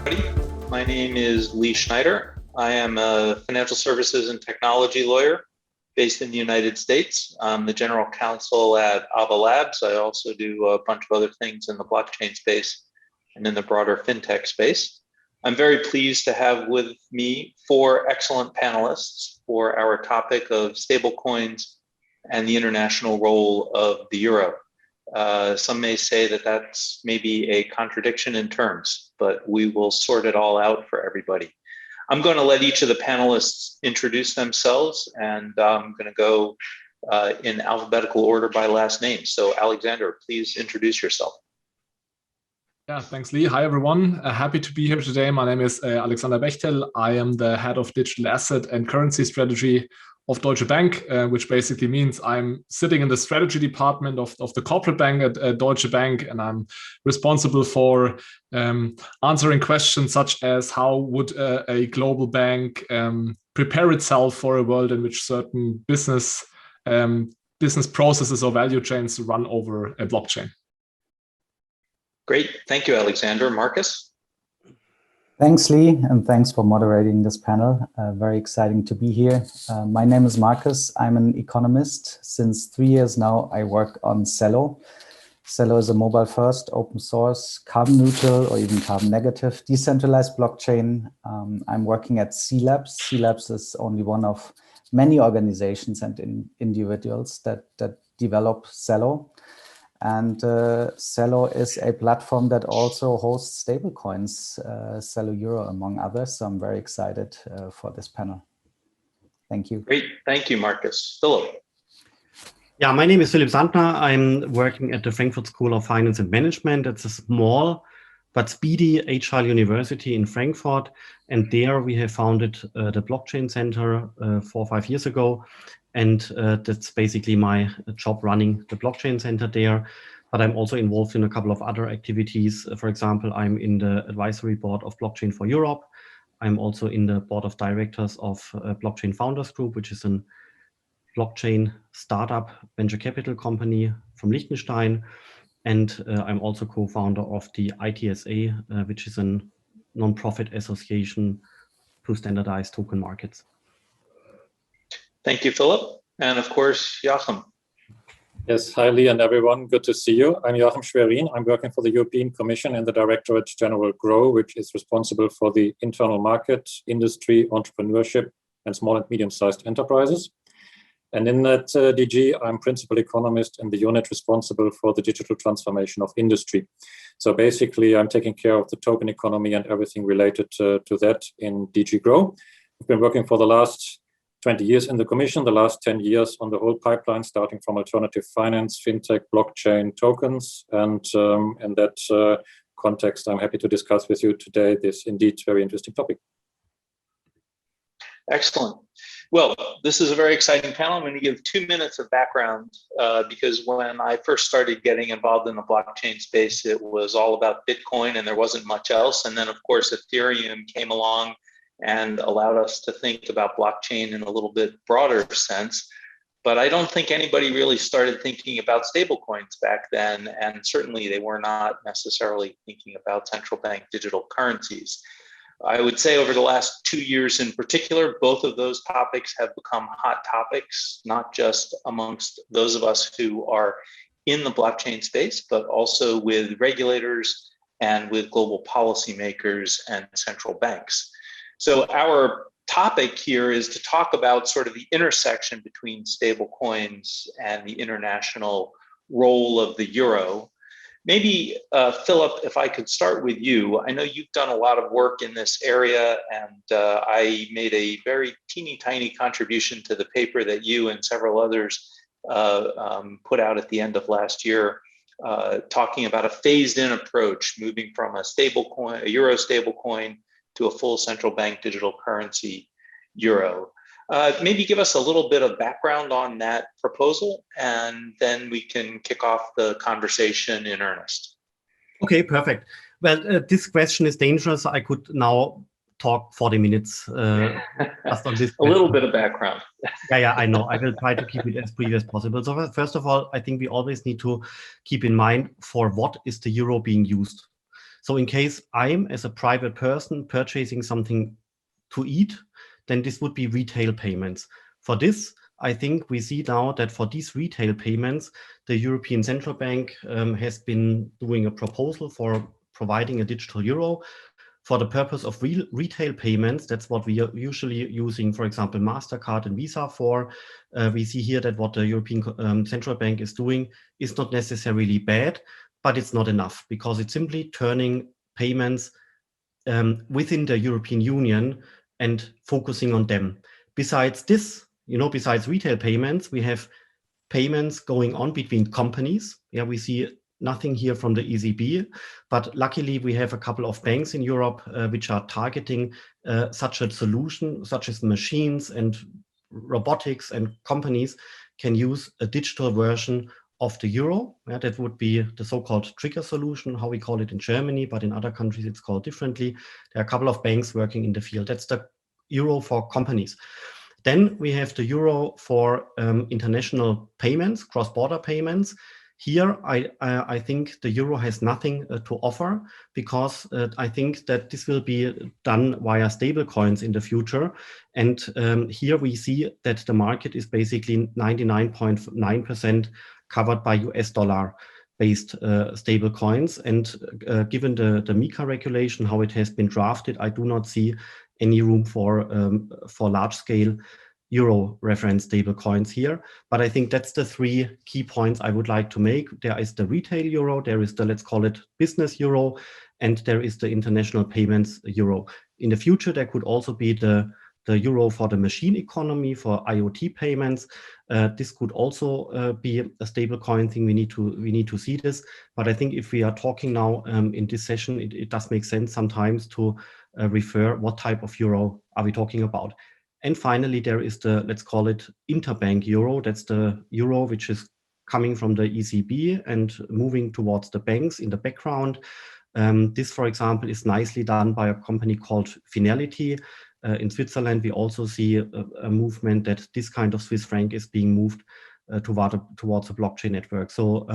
My name is Lee Schneider. I am a financial services and technology lawyer based in the United States. I'm the general counsel at Ava Labs. I also do a bunch of other things in the blockchain space and in the broader fintech space. I'm very pleased to have with me 4 excellent panelists for our topic of stablecoins and the international role of the euro. Some may say that that's maybe a contradiction in terms, but we will sort it all out for everybody. I'm going to let each of the panelists introduce themselves, and I'm going to go in alphabetical order by last name. So Alexander, please introduce yourself. Yeah, thanks, Lee. Hi, everyone. Happy to be here today. My name is Alexander Bechtel. I am the head of digital asset and currency strategy of Deutsche Bank, which basically means I'm sitting in the strategy department of the corporate bank at Deutsche Bank, and I'm responsible for answering questions such as how would a global bank prepare itself for a world in which certain business processes or value chains run over a blockchain. Great. Thank you, Alexander. Marcus? Thanks, Lee, and thanks for moderating this panel. Very exciting to be here. My name is Marcus. I'm an economist. Since 3 years now, I work on Celo. Celo is a mobile-first, open source, carbon neutral, or even carbon negative, decentralized blockchain. I'm working at C Labs. C Labs is only one of many organizations and individuals that develop Celo. And Celo is a platform that also hosts stablecoins, Celo Euro, among others. So I'm very excited for this panel. Thank you. Great. Thank you, Marcus. Philip? Yeah, my name is Philipp Sandner. I'm working at the Frankfurt School of Finance and Management. It's a small but speedy agile university in Frankfurt. And there we have founded the Blockchain Center 4 or 5 years ago. And that's basically my job, running the Blockchain Center there. But I'm also involved in a couple of other activities. For example, I'm in the advisory board of Blockchain for Europe. I'm also in the board of directors of Blockchain Founders Group, which is a blockchain startup venture capital company from Liechtenstein. And I'm also co-founder of the ITSA, which is a non-profit association to standardize token markets. Thank you, Philip. And of course, Joachim. Yes, hi, Lee and everyone. Good to see you. I'm Joachim Schwerin. I'm working for the European Commission in the Directorate General GROW, which is responsible for the internal market, industry, entrepreneurship, and small and medium-sized enterprises. And in that DG, I'm principal economist in the unit responsible for the digital transformation of industry. So basically, I'm taking care of the token economy and everything related to that in DG GROW. I've been working for the last 20 years in the Commission, the last 10 years on the whole pipeline, starting from alternative finance, fintech, blockchain, tokens. And in that context, I'm happy to discuss with you today this indeed very interesting topic. Excellent. Well, this is a very exciting panel. I'm going to give 2 minutes of background because when I first started getting involved in the blockchain space, it was all about Bitcoin and there wasn't much else. And then, of course, Ethereum came along and allowed us to think about blockchain in a little bit broader sense. But I don't think anybody really started thinking about stablecoins back then. And certainly they were not necessarily thinking about central bank digital currencies. I would say over the last 2 years in particular, both of those topics have become hot topics, not just amongst those of us who are in the blockchain space, but also with regulators and with global policymakers and central banks. So our topic here is to talk about sort of the intersection between stablecoins and the international role of the euro. Maybe, Philip, if I could start with you. I know you've done a lot of work in this area, and I made a very teeny tiny contribution to the paper that you and several others put out at the end of last year, talking about a phased-in approach, moving from a euro stablecoin to a full central bank digital currency euro. Maybe give us a little bit of background on that proposal, and then we can kick off the conversation in earnest. Okay, perfect. Well, this question is dangerous. I could now talk 40 minutes just on this A little bit of background. Yeah, I know. I will try to keep it as brief as possible. So first of all, I think we always need to keep in mind for what is the euro being used. So in case I'm, as a private person, purchasing something to eat, then this would be retail payments. For this, I think we see now that for these retail payments, the European Central Bank has been doing a proposal for providing a digital euro for the purpose of retail payments. That's what we are usually using, for example, MasterCard and Visa for. We see here that what the European Central Bank is doing is not necessarily bad, but it's not enough, because it's simply turning payments within the European Union and focusing on them. Besides this, besides retail payments, we have payments going on between companies. Yeah, we see nothing here from the ECB, but luckily we have a couple of banks in Europe which are targeting such a solution, such as machines and robotics, and companies can use a digital version of the euro. Yeah, that would be the so-called trigger solution, how we call it in Germany, but in other countries it's called differently. There are a couple of banks working in the field. That's the euro for companies. Then we have the euro for international payments, cross-border payments. Here, I think the euro has nothing to offer, because I think that this will be done via stablecoins in the future. And here we see that the market is basically 99.9% covered by US dollar-based stablecoins. And given the MiCA regulation, how it has been drafted, I do not see any room for large-scale euro reference stablecoins here. But I think that's the three key points I would like to make. There is the retail euro, there is the, let's call it, business euro, and there is the international payments euro. In the future, there could also be the euro for the machine economy, for IoT payments. This could also be a stablecoin thing. We need to see this. But I think if we are talking now in this session, it does make sense sometimes to refer what type of euro are we talking about. And finally, there is the, let's call it, interbank euro. That's the euro which is coming from the ECB and moving towards the banks in the background. This, for example, is nicely done by a company called Finality. In Switzerland, we also see a movement that this kind of Swiss franc is being moved towards a blockchain network. So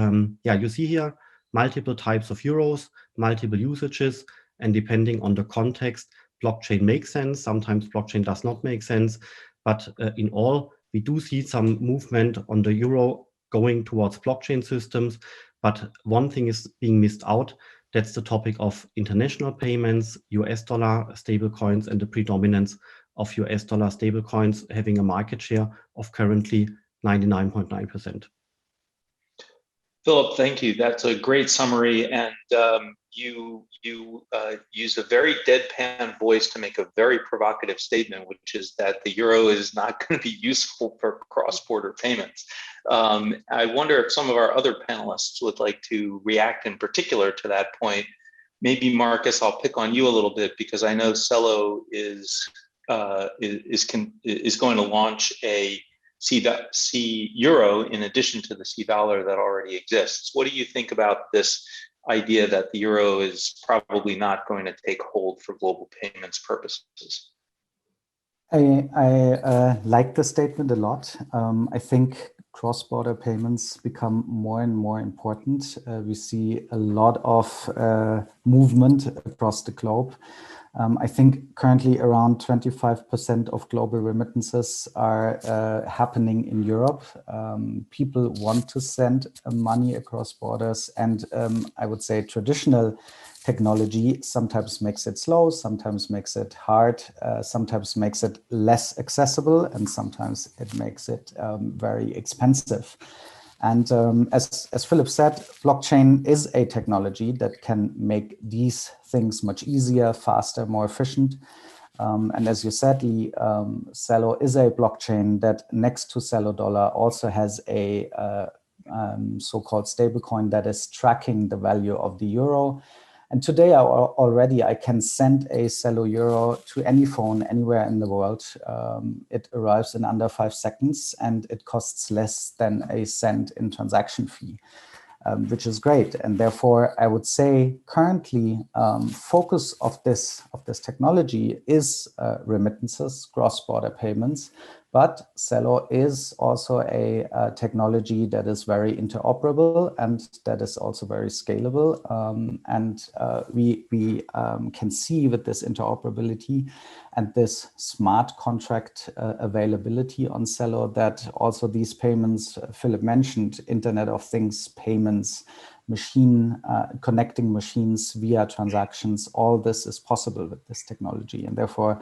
yeah, you see here multiple types of euros, multiple usages, and depending on the context, blockchain makes sense. Sometimes blockchain does not make sense. But in all, we do see some movement on the euro going towards blockchain systems. But one thing is being missed out. That's the topic of international payments, US dollar stablecoins, and the predominance of US dollar stablecoins having a market share of currently 99.9%. Philip, thank you. That's a great summary, and you used a very deadpan voice to make a very provocative statement, which is that the euro is not going to be useful for cross-border payments. I wonder if some of our other panelists would like to react in particular to that point. Maybe Marcus, I'll pick on you a little bit, because I know Celo is going to launch a C euro in addition to the C dollar that already exists. What do you think about this idea that the euro is probably not going to take hold for global payments purposes? I like the statement a lot. I think cross-border payments become more and more important. We see a lot of movement across the globe. I think currently around 25% of global remittances are happening in Europe. People want to send money across borders, and I would say traditional technology sometimes makes it slow, sometimes makes it hard, sometimes makes it less accessible, and sometimes it makes it very expensive. And as Philip said, blockchain is a technology that can make these things much easier, faster, more efficient. And as you said, Lee, Celo is a blockchain that, next to Celo Dollar, also has a so-called stablecoin that is tracking the value of the euro. And today already I can send a Celo euro to any phone anywhere in the world. It arrives in under 5 seconds, and it costs less than a cent in transaction fee, which is great. And therefore, I would say currently focus of this technology is remittances, cross-border payments. But Celo is also a technology that is very interoperable and that is also very scalable. We can see with this interoperability and this smart contract availability on Celo that also these payments, Philip mentioned, Internet of Things payments, connecting machines via transactions, all this is possible with this technology. And therefore,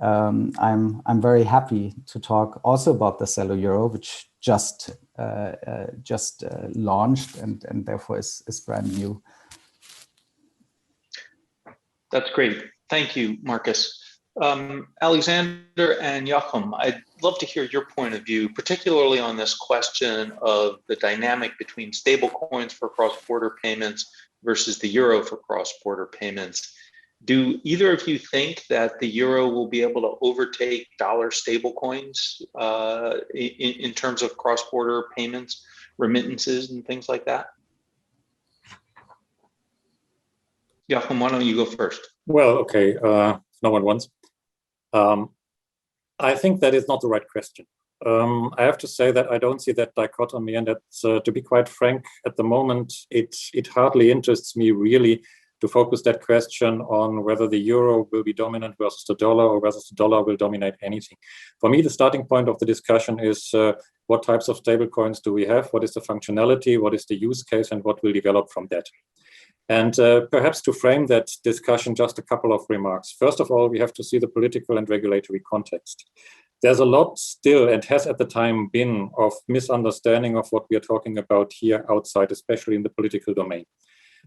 I'm very happy to talk also about the Celo Euro, which just launched and therefore is brand new. That's great. Thank you, Marcus. Alexander and Joachim, I'd love to hear your point of view, particularly on this question of the dynamic between stablecoins for cross-border payments versus the euro for cross-border payments. Do either of you think that the euro will be able to overtake dollar stablecoins in terms of cross-border payments, remittances, and things like that? Joachim, why don't you go first? Well, okay, no one wants. I think that is not the right question. I have to say that I don't see that dichotomy, and that's, to be quite frank, at the moment, it hardly interests me really to focus that question on whether the euro will be dominant versus the dollar or whether the dollar will dominate anything. For me, the starting point of the discussion is what types of stablecoins do we have? What is the functionality? What is the use case? And what will develop from that? And perhaps to frame that discussion, just a couple of remarks. First of all, we have to see the political and regulatory context. There's a lot still, and has at the time been, of misunderstanding of what we are talking about here outside, especially in the political domain.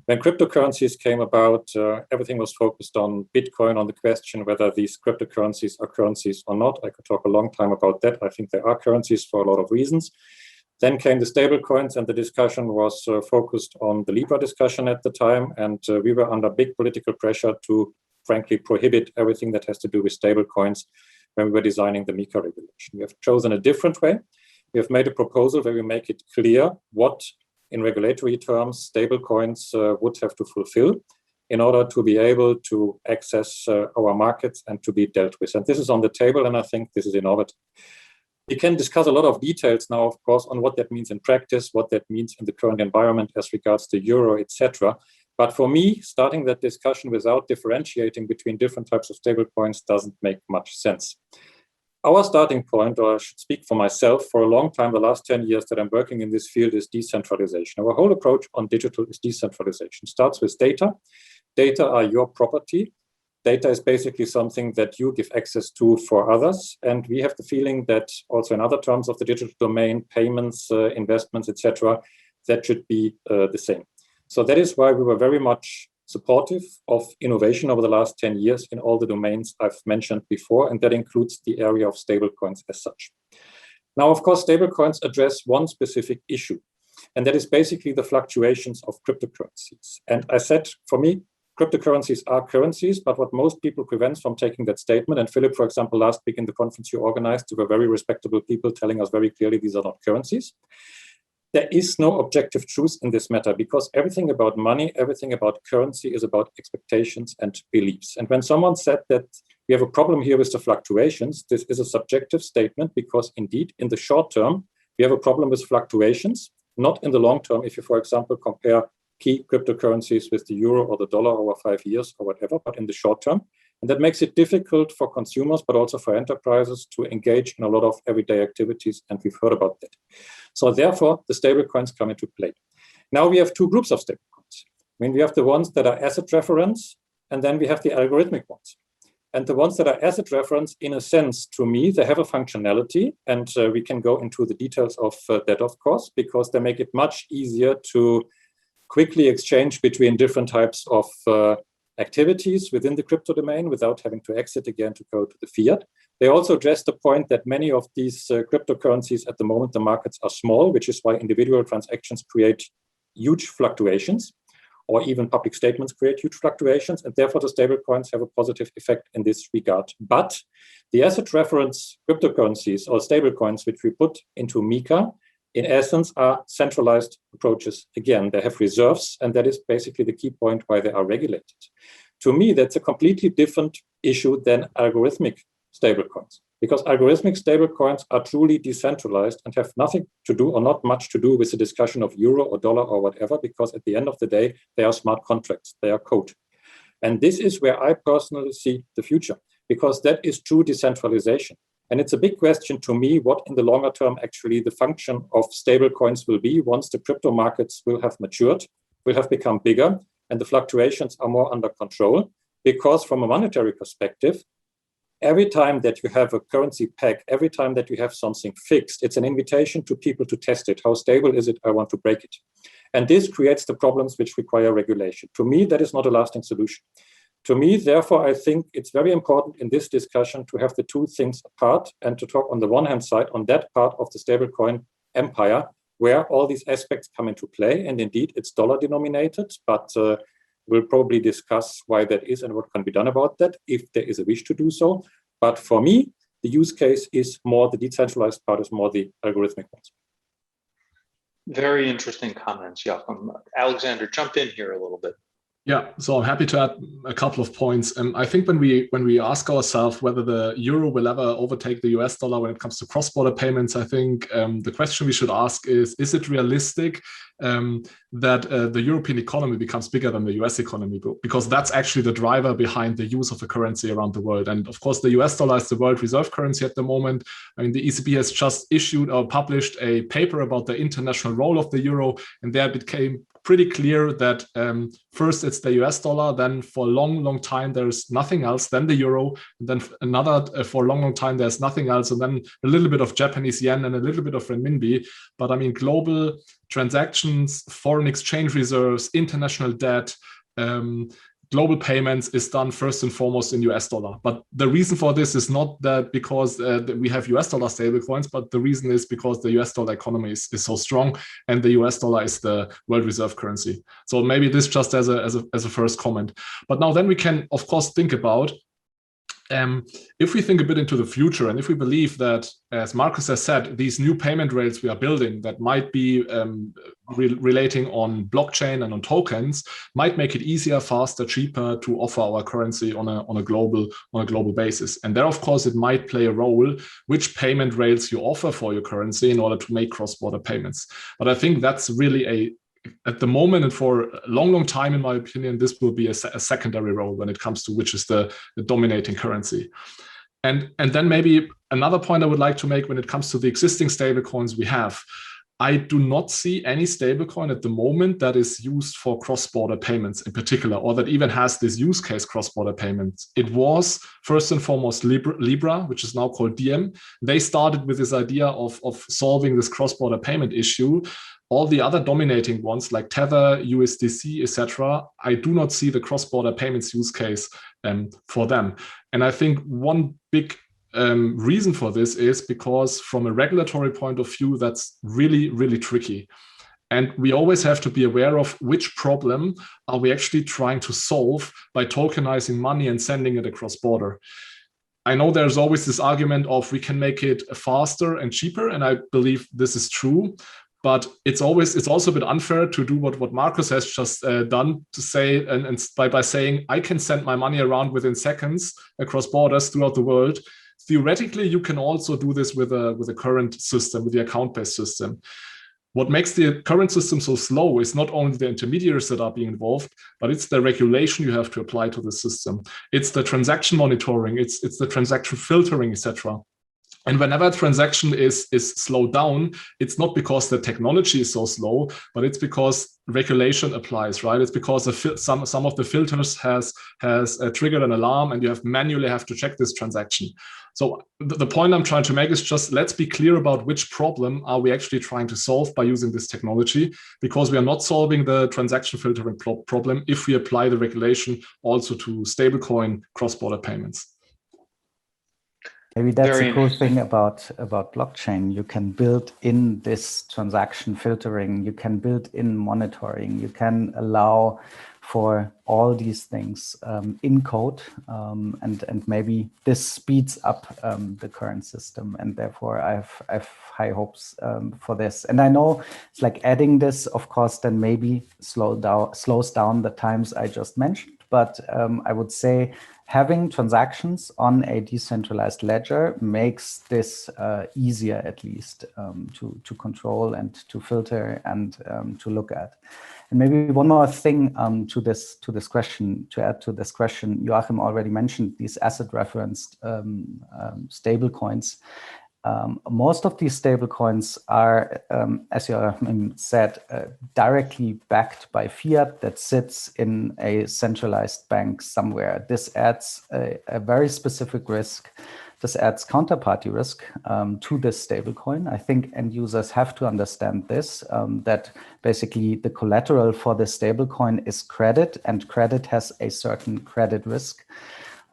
When cryptocurrencies came about, everything was focused on Bitcoin, on the question whether these cryptocurrencies are currencies or not. I could talk a long time about that. I think they are currencies for a lot of reasons. Then came the stablecoins, and the discussion was focused on the Libra discussion at the time. And we were under big political pressure to, frankly, prohibit everything that has to do with stablecoins when we were designing the MiCA regulation. We have chosen a different way. We have made a proposal where we make it clear what, in regulatory terms, stablecoins would have to fulfill in order to be able to access our markets and to be dealt with. And this is on the table, and I think this is innovative. We can discuss a lot of details now, of course, on what that means in practice, what that means in the current environment as regards to euro, etc. But for me, starting that discussion without differentiating between different types of stablecoins doesn't make much sense. Our starting point, or I should speak for myself, for a long time, the last 10 years that I'm working in this field, is decentralization. Our whole approach on digital is decentralization. It starts with data. Data are your property. Data is basically something that you give access to for others. And we have the feeling that also in other terms of the digital domain, payments, investments, etc., that should be the same. So that is why we were very much supportive of innovation over the last 10 years in all the domains I've mentioned before, and that includes the area of stablecoins as such. Now, of course, stablecoins address one specific issue, and that is basically the fluctuations of cryptocurrencies. And I said, for me, cryptocurrencies are currencies, but what most people prevents from taking that statement, and Philip, for example, last week in the conference you organized, there were very respectable people telling us very clearly these are not currencies. There is no objective truth in this matter, because everything about money, everything about currency is about expectations and beliefs. And when someone said that we have a problem here with the fluctuations, this is a subjective statement, because indeed, in the short term, we have a problem with fluctuations, not in the long term. If you, for example, compare key cryptocurrencies with the euro or the dollar over 5 years or whatever, but in the short term. And that makes it difficult for consumers, but also for enterprises to engage in a lot of everyday activities. And we've heard about that. So therefore, the stablecoins come into play. Now we have two groups of stablecoins. I mean, we have the ones that are asset reference, and then we have the algorithmic ones. And the ones that are asset reference, in a sense, to me, they have a functionality. And we can go into the details of that, of course, because they make it much easier to quickly exchange between different types of activities within the crypto domain without having to exit again to go to the fiat. They also address the point that many of these cryptocurrencies at the moment, the markets are small, which is why individual transactions create huge fluctuations, or even public statements create huge fluctuations, and therefore the stablecoins have a positive effect in this regard. But the asset reference cryptocurrencies or stablecoins, which we put into MiCA, in essence, are centralized approaches. Again, they have reserves, and that is basically the key point why they are regulated. To me, that's a completely different issue than algorithmic stablecoins. Because algorithmic stablecoins are truly decentralized and have nothing to do or not much to do with the discussion of euro or dollar or whatever, because at the end of the day, they are smart contracts, they are code. And this is where I personally see the future, because that is true decentralization. And it's a big question to me, what in the longer term actually the function of stablecoins will be once the crypto markets will have matured, will have become bigger, and the fluctuations are more under control. Because from a monetary perspective, every time that you have a currency peg, every time that you have something fixed, it's an invitation to people to test it. How stable is it? I want to break it. And this creates the problems which require regulation. To me, that is not a lasting solution. To me, therefore, I think it's very important in this discussion to have the two things apart and to talk on the one hand side on that part of the stablecoin empire where all these aspects come into play. And indeed, it's dollar denominated, but we'll probably discuss why that is and what can be done about that if there is a wish to do so. But for me, the use case is more the decentralized part, is more the algorithmic ones. Very interesting comments, Joachim. Alexander, jump in here a little bit. Yeah, so I'm happy to add a couple of points. I think when we ask ourselves whether the euro will ever overtake the US dollar when it comes to cross-border payments, I think the question we should ask is it realistic that the European economy becomes bigger than the US economy? Because that's actually the driver behind the use of the currency around the world. And of course, the US dollar is the world reserve currency at the moment. I mean, the ECB has just issued or published a paper about the international role of the euro, and there it became pretty clear that first it's the US dollar, then for a long time there's nothing else, then the euro, and then another for a long time there's nothing else, and then a little bit of Japanese yen and a little bit of renminbi. But I mean, global transactions, foreign exchange reserves, international debt, global payments is done first and foremost in US dollar. But the reason for this is not that because we have US dollar stablecoins, but the reason is because the US dollar economy is so strong and the US dollar is the world reserve currency. So maybe this just as a first comment. But now then we can, of course, think about if we think a bit into the future, and if we believe that, as Marcus has said, these new payment rails we are building that might be relating on blockchain and on tokens might make it easier, faster, cheaper to offer our currency on a global basis. And there, of course, it might play a role which payment rails you offer for your currency in order to make cross-border payments. But I think that's really at the moment and for a long time, in my opinion, this will be a secondary role when it comes to which is the dominating currency. And then maybe another point I would like to make when it comes to the existing stablecoins we have. I do not see any stablecoin at the moment that is used for cross-border payments in particular, or that even has this use case cross-border payments. It was first and foremost Libra, which is now called Diem. They started with this idea of solving this cross-border payment issue. All the other dominating ones like Tether, USDC, etc., I do not see the cross-border payments use case for them. And I think one big reason for this is because from a regulatory point of view, that's really, really tricky. And we always have to be aware of which problem are we actually trying to solve by tokenizing money and sending it across border. I know there's always this argument of we can make it faster and cheaper, and I believe this is true. But it's also a bit unfair to do what Marcus has just done to say, and by saying I can send my money around within seconds across borders throughout the world. Theoretically, you can also do this with a current system, with the account-based system. What makes the current system so slow is not only the intermediaries that are being involved, but it's the regulation you have to apply to the system. It's the transaction monitoring, it's the transaction filtering, etc. And whenever a transaction is slowed down, it's not because the technology is so slow, but it's because regulation applies, right? It's because some of the filters has triggered an alarm, and you manually have to check this transaction. So the point I'm trying to make is just let's be clear about which problem are we actually trying to solve by using this technology, because we are not solving the transaction filtering problem if we apply the regulation also to stablecoin cross-border payments. Maybe that's a cool thing about blockchain. You can build in this transaction filtering, you can build in monitoring, you can allow for all these things in code, and maybe this speeds up the current system, and therefore I have high hopes for this. And I know it's like adding this, of course, then maybe slows down the times I just mentioned, but I would say having transactions on a decentralized ledger makes this easier, at least, to control and to filter and to look at. And maybe one more thing to this question, to add to this question, Joachim already mentioned these asset referenced stable coins. Most of these stable coins are, as Joachim said, directly backed by fiat that sits in a centralized bank somewhere. This adds a very specific risk. This adds counterparty risk to this stablecoin. I think end users have to understand this, that basically the collateral for the stablecoin is credit, and credit has a certain credit risk.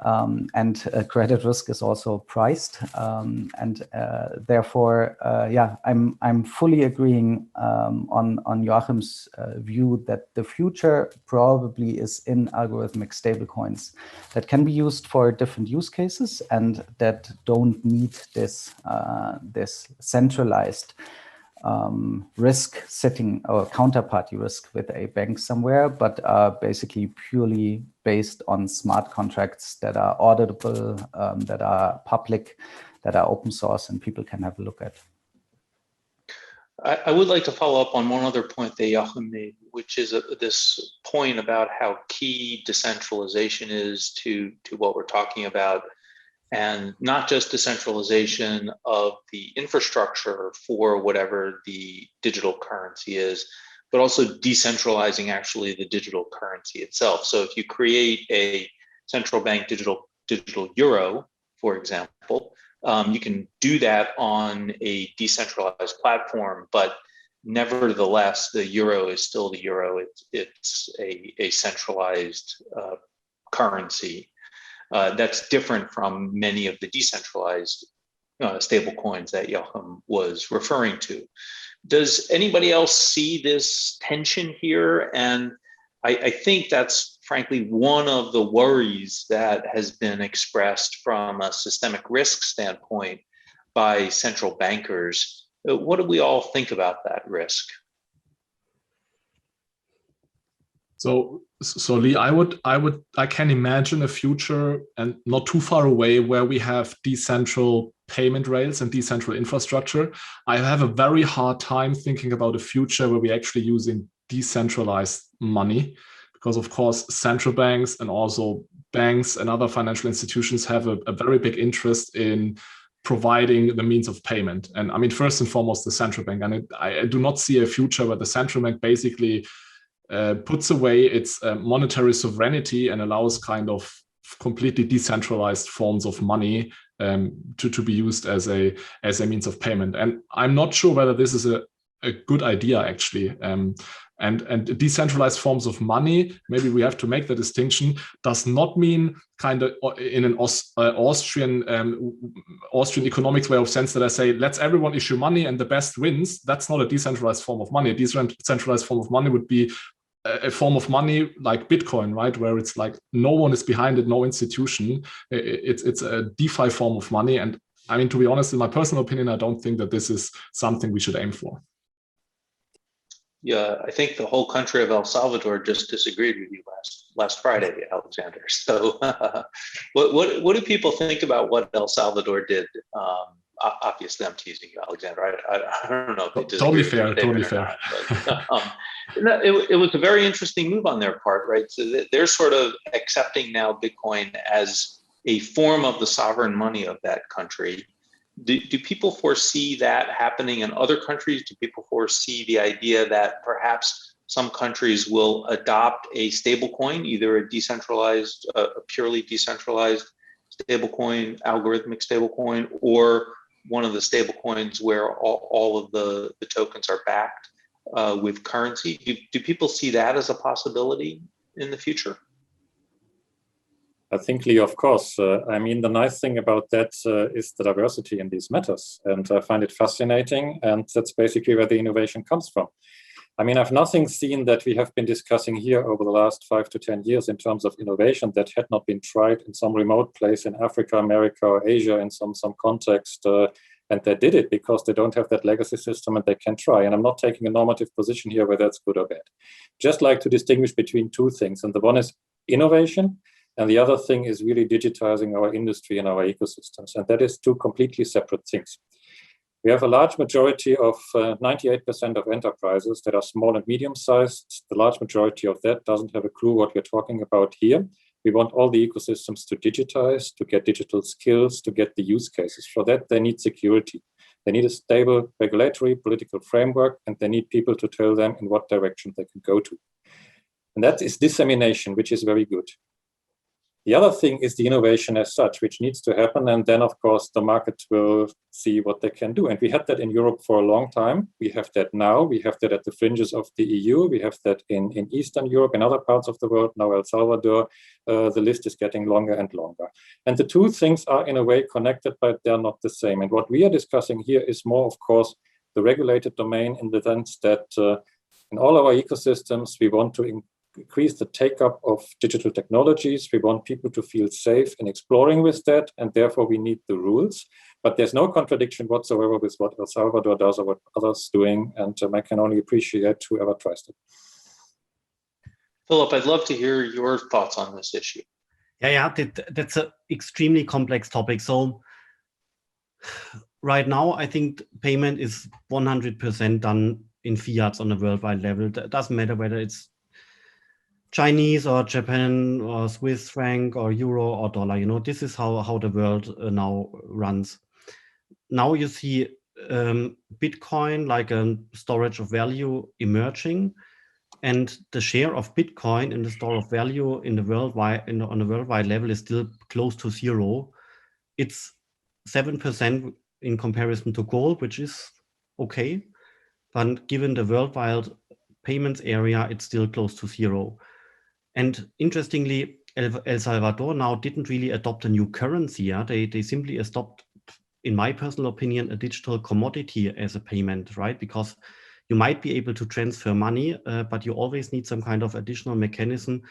And credit risk is also priced, and therefore, yeah, I'm fully agreeing on Joachim's view that the future probably is in algorithmic stablecoins that can be used for different use cases and that don't need this this centralized risk sitting or counterparty risk with a bank somewhere, but are basically purely based on smart contracts that are auditable, that are public, that are open source, and people can have a look at. I would like to follow up on one other point that Joachim made, which is this point about how key decentralization is to what we're talking about. And not just decentralization of the infrastructure for whatever the digital currency is, but also decentralizing actually the digital currency itself. So if you create a central bank digital euro, for example, you can do that on a decentralized platform, but nevertheless, the euro is still the euro. It's a centralized currency. That's different from many of the decentralized stable coins that Joachim was referring to. Does anybody else see this tension here? And I think that's frankly one of the worries that has been expressed from a systemic risk standpoint by central bankers. What do we all think about that risk? So Lee, I can imagine a future, and not too far away, where we have decentral payment rails and decentral infrastructure. I have a very hard time thinking about a future where we're actually using decentralized money, because of course central banks and also banks and other financial institutions have a very big interest in providing the means of payment. And I mean, first and foremost, the central bank. And I do not see a future where the central bank basically puts away its monetary sovereignty and allows kind of completely decentralized forms of money to be used as a means of payment. And I'm not sure whether this is a good idea, actually. And decentralized forms of money, maybe we have to make the distinction, does not mean kind of in an Austrian economics way of sense that I say, let's everyone issue money and the best wins. That's not a decentralized form of money. A decentralized form of money would be a form of money like Bitcoin, right? Where it's like no one is behind it, no institution. It's a DeFi form of money. And I mean, to be honest, in my personal opinion, I don't think that this is something we should aim for. Yeah, I think the whole country of El Salvador just disagreed with you last Friday, Alexander. So what do people think about what El Salvador did? Obviously, I'm teasing you, Alexander. I don't know if they disagree. Totally fair. But, it was a very interesting move on their part, right? So they're sort of accepting now Bitcoin as a form of the sovereign money of that country. Do people foresee that happening in other countries? Do people foresee the idea that perhaps some countries will adopt a stable coin, either a decentralized, a purely decentralized stable coin, algorithmic stable coin, or one of the stable coins where all of the tokens are backed with currency? Do people see that as a possibility in the future? I think, Lee, of course. I mean, the nice thing about that is the diversity in these matters. And I find it fascinating. And that's basically where the innovation comes from. I mean, I've nothing seen that we have been discussing here over the last 5 to 10 years in terms of innovation that had not been tried in some remote place in Africa, America, or Asia in some context. And they did it because they don't have that legacy system and they can try. And I'm not taking a normative position here where that's good or bad. Just like to distinguish between two things. And the one is innovation. And the other thing is really digitizing our industry and our ecosystems. And that is two completely separate things. We have a large majority of 98% of enterprises that are small and medium-sized. The large majority of that doesn't have a clue what we're talking about here. We want all the ecosystems to digitize, to get digital skills, to get the use cases. For that, they need security. They need a stable regulatory political framework, and they need people to tell them in what direction they can go to. And that is dissemination, which is very good. The other thing is the innovation as such, which needs to happen. And then, of course, the market will see what they can do. And we had that in Europe for a long time. We have that now. We have that at the fringes of the EU. We have that in Eastern Europe and other parts of the world. Now El Salvador, the list is getting longer and longer. And the two things are in a way connected, but they're not the same. And what we are discussing here is more, of course, the regulated domain in the sense that in all our ecosystems, we want to increase the take-up of digital technologies. We want people to feel safe in exploring with that, and therefore we need the rules. But there's no contradiction whatsoever with what El Salvador does or what others doing, and I can only appreciate whoever tries it. Philip, I'd love to hear your thoughts on this issue. Yeah, that's an extremely complex topic. So right now, I think payment is 100% done in fiats on a worldwide level. It doesn't matter whether it's Chinese or Japan or Swiss franc or euro or dollar. You know, this is how the world now runs. Now you see Bitcoin like a storage of value emerging, and the share of Bitcoin in the store of value in the worldwide on a worldwide level is still close to zero. It's 7% in comparison to gold, which is okay, but given the worldwide payments area, it's still close to zero. And interestingly, El Salvador now didn't really adopt a new currency. Yeah? They simply adopted, in my personal opinion, a digital commodity as a payment, right? Because you might be able to transfer money, but you always need some kind of additional mechanism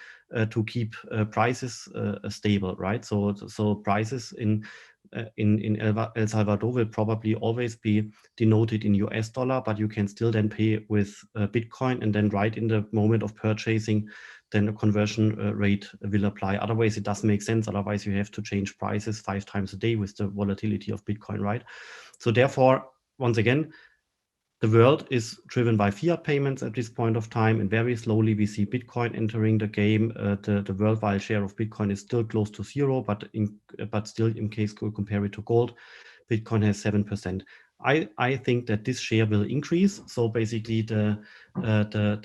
to keep prices stable, right? So prices in El Salvador will probably always be denoted in US dollar, but you can still then pay with Bitcoin, and then right in the moment of purchasing, then a conversion rate will apply. Otherwise, it doesn't make sense. Otherwise, you have to change prices 5 times a day with the volatility of Bitcoin, right? So therefore, once again, the world is driven by fiat payments at this point of time, and very slowly we see Bitcoin entering the game. The worldwide share of Bitcoin is still close to zero, but still, in case you compare it to gold, Bitcoin has 7%. I think that this share will increase. So basically, the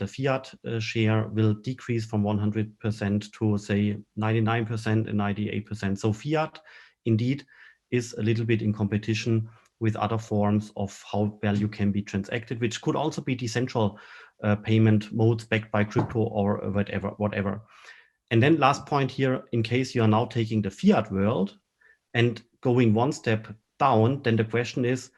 fiat share will decrease from 100% to say 99% and 98%. So fiat, indeed, is a little bit in competition with other forms of how value can be transacted, which could also be decentral payment modes backed by crypto or whatever. And then last point here, in case you are now taking the fiat world and going one step down, then the question is,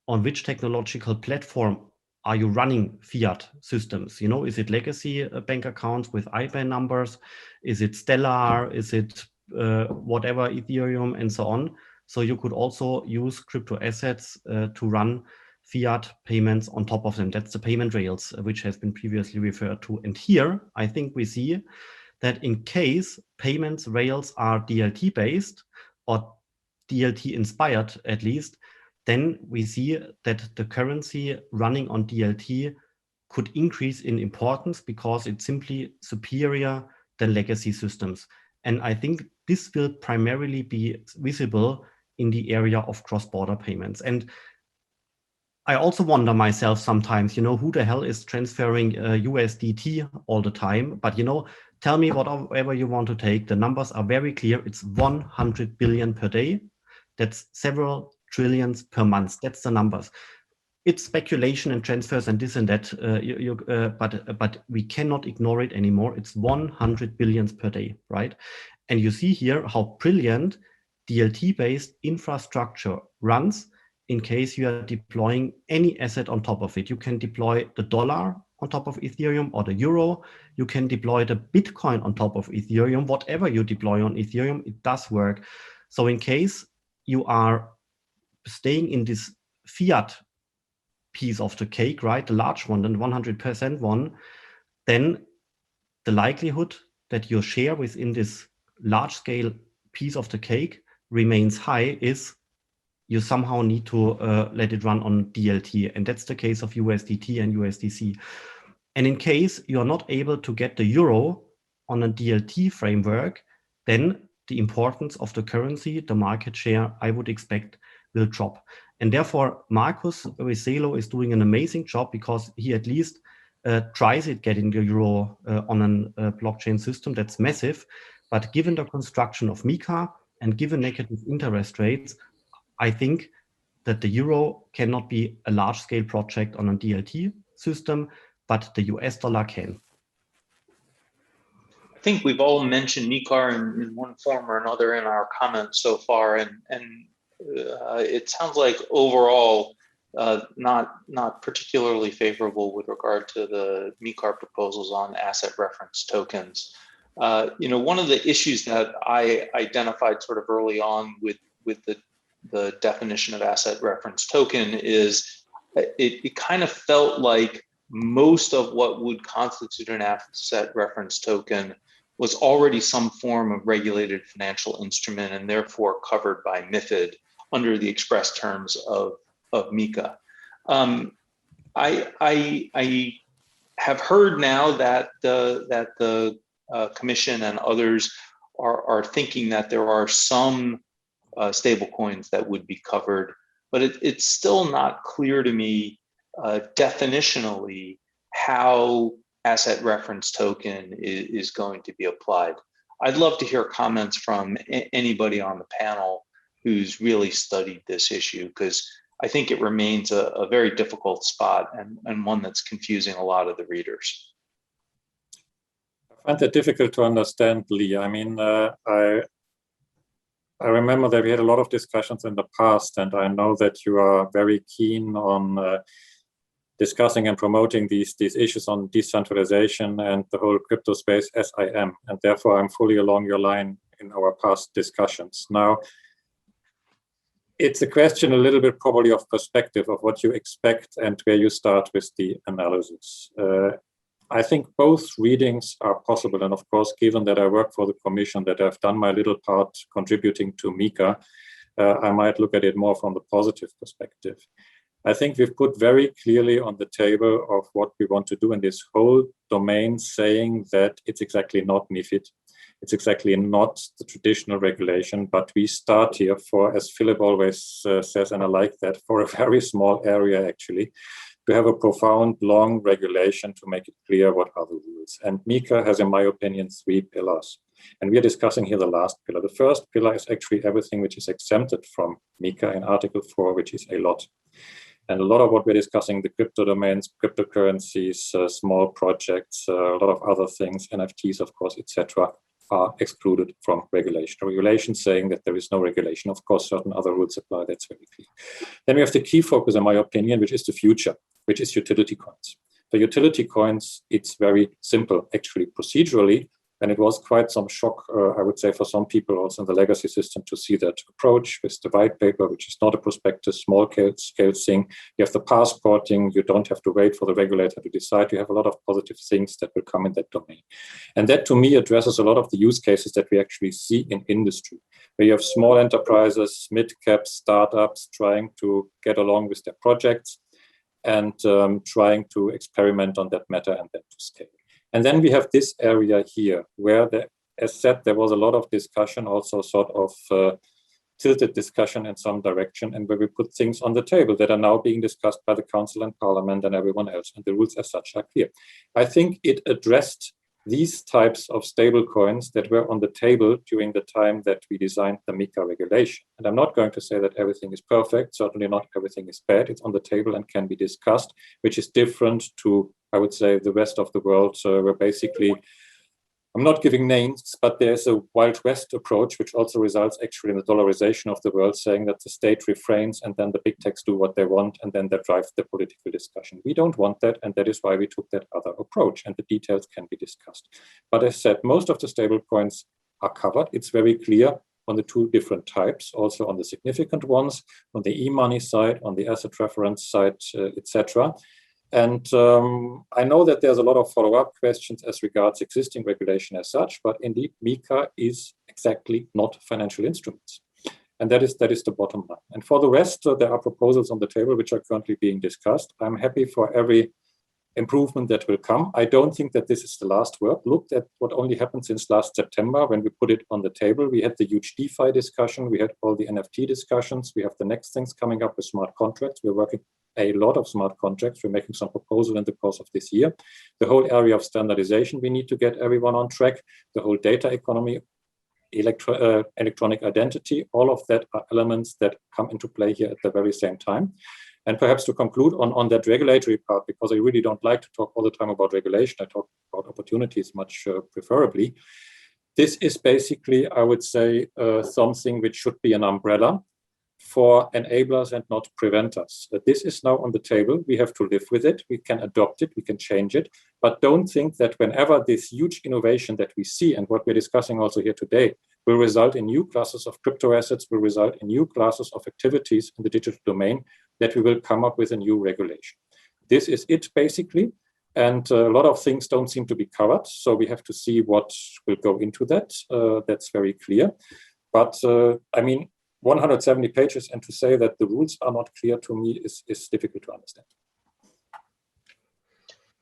on which technological platform are you running fiat systems? You know, is it legacy bank accounts with IBAN numbers? Is it Stellar? Is it whatever, Ethereum and so on? So you could also use crypto assets to run fiat payments on top of them. That's the payment rails, which has been previously referred to. And here, I think we see that in case payments rails are DLT based or DLT inspired at least, then we see that the currency running on DLT could increase in importance because it's simply superior than legacy systems. And I think this will primarily be visible in the area of cross-border payments. And I also wonder myself sometimes, you know, who the hell is transferring USDT all the time? But, you know, tell me whatever you want to take. The numbers are very clear. It's 100 billion per day. That's several trillions per month. That's the numbers. It's speculation and transfers and this and that, but we cannot ignore it anymore. It's 100 billions per day, right? And you see here how brilliant DLT-based infrastructure runs in case you are deploying any asset on top of it. You can deploy the dollar on top of Ethereum or the euro. You can deploy the Bitcoin on top of Ethereum. Whatever you deploy on Ethereum, it does work. So in case you are staying in this fiat piece of the cake, right, the large one, the 100% one, then the likelihood that your share within this large-scale piece of the cake remains high is you somehow need to let it run on DLT. And that's the case of USDT and USDC. And in case you're not able to get the euro on a DLT framework, then the importance of the currency, the market share, I would expect will drop. And therefore, Markus with Celo is doing an amazing job because he at least tries it getting the euro on a blockchain system. That's massive. But given the construction of MiCA and given negative interest rates, I think that the euro cannot be a large-scale project on a DLT system, but the US dollar can. I think we've all mentioned MiCA in one form or another in our comments so far, and it sounds like overall not particularly favorable with regard to the MiCA proposals on asset reference tokens. One of the issues that I identified sort of early on with the definition of asset reference token is it kind of felt like most of what would constitute an asset reference token was already some form of regulated financial instrument and therefore covered by MiFID under the express terms of MiCA. I have heard now that the Commission and others are thinking that there are some stablecoins that would be covered, but it's still not clear to me definitionally how asset reference token is going to be applied. I'd love to hear comments from anybody on the panel who's really studied this issue, because I think it remains a very difficult spot and one that's confusing a lot of the readers. I find that difficult to understand, Lee. I mean, I remember that we had a lot of discussions in the past, and I know that you are very keen on discussing and promoting these issues on decentralization and the whole crypto space, as I am, and therefore I'm fully along your line in our past discussions. Now, it's a question a little bit probably of perspective of what you expect and where you start with the analysis. I think both readings are possible. And of course, given that I work for the Commission, that I've done my little part contributing to MiCA, I might look at it more from the positive perspective. I think we've put very clearly on the table of what we want to do in this whole domain, saying that it's exactly not MiFID. It's exactly not the traditional regulation, but we start here for, as Philip always says, and I like that, for a very small area actually, to have a profound, long regulation to make it clear what are the rules. And MiCA has, in my opinion, 3 pillars. And we are discussing here the last pillar. The first pillar is actually everything which is exempted from MiCA in Article 4, which is a lot. And a lot of what we're discussing, the crypto domains, cryptocurrencies, small projects, a lot of other things, NFTs, of course, etc., are excluded from regulation. Regulation saying that there is no regulation. Of course, certain other rules apply. That's very clear. Then we have the key focus, in my opinion, which is the future, which is utility coins. For utility coins, it's very simple, actually, procedurally. And it was quite some shock, I would say, for some people also in the legacy system to see that approach with the white paper, which is not a prospectus, small scale thing. You have the passporting. You don't have to wait for the regulator to decide. You have a lot of positive things that will come in that domain. And that, to me, addresses a lot of the use cases that we actually see in industry, where you have small enterprises, mid-cap startups trying to get along with their projects and trying to experiment on that matter and then to scale. And then we have this area here where, as said, there was a lot of discussion, also sort of tilted discussion in some direction, and where we put things on the table that are now being discussed by the Council and Parliament and everyone else, and the rules as such are clear. I think it addressed these types of stable coins that were on the table during the time that we designed the MiCA regulation. And I'm not going to say that everything is perfect, certainly not everything is bad. It's on the table and can be discussed, which is different to, I would say, the rest of the world, where basically, I'm not giving names, but there's a Wild West approach, which also results actually in the dollarization of the world, saying that the state refrains and then the big techs do what they want, and then that drives the political discussion. We don't want that, and that is why we took that other approach, and the details can be discussed. But as said, most of the stable coins are covered. It's very clear on the 2 different types, also on the significant ones, on the e-money side, on the asset reference side, etc. And I know that there's a lot of follow-up questions as regards existing regulation as such, but indeed, MiCA is exactly not financial instruments. And that is the bottom line. And for the rest, there are proposals on the table which are currently being discussed. I'm happy for every improvement that will come. I don't think that this is the last word. Look at what only happened since last September when we put it on the table. We had the huge DeFi discussion. We had all the NFT discussions. We have the next things coming up with smart contracts. We're working a lot of smart contracts. We're making some proposal in the course of this year. The whole area of standardization, we need to get everyone on track. The whole data economy, electronic identity, all of that are elements that come into play here at the very same time. And perhaps to conclude on that regulatory part, because I really don't like to talk all the time about regulation, I talk about opportunities much preferably. This is basically, I would say, something which should be an umbrella for enablers and not preventers. This is now on the table. We have to live with it. We can adopt it. We can change it. But don't think that whenever this huge innovation that we see and what we're discussing also here today will result in new classes of crypto assets, will result in new classes of activities in the digital domain, that we will come up with a new regulation. This is it basically. And a lot of things don't seem to be covered. So we have to see what will go into that. That's very clear. But I mean, 170 pages, and to say that the rules are not clear to me is difficult to understand.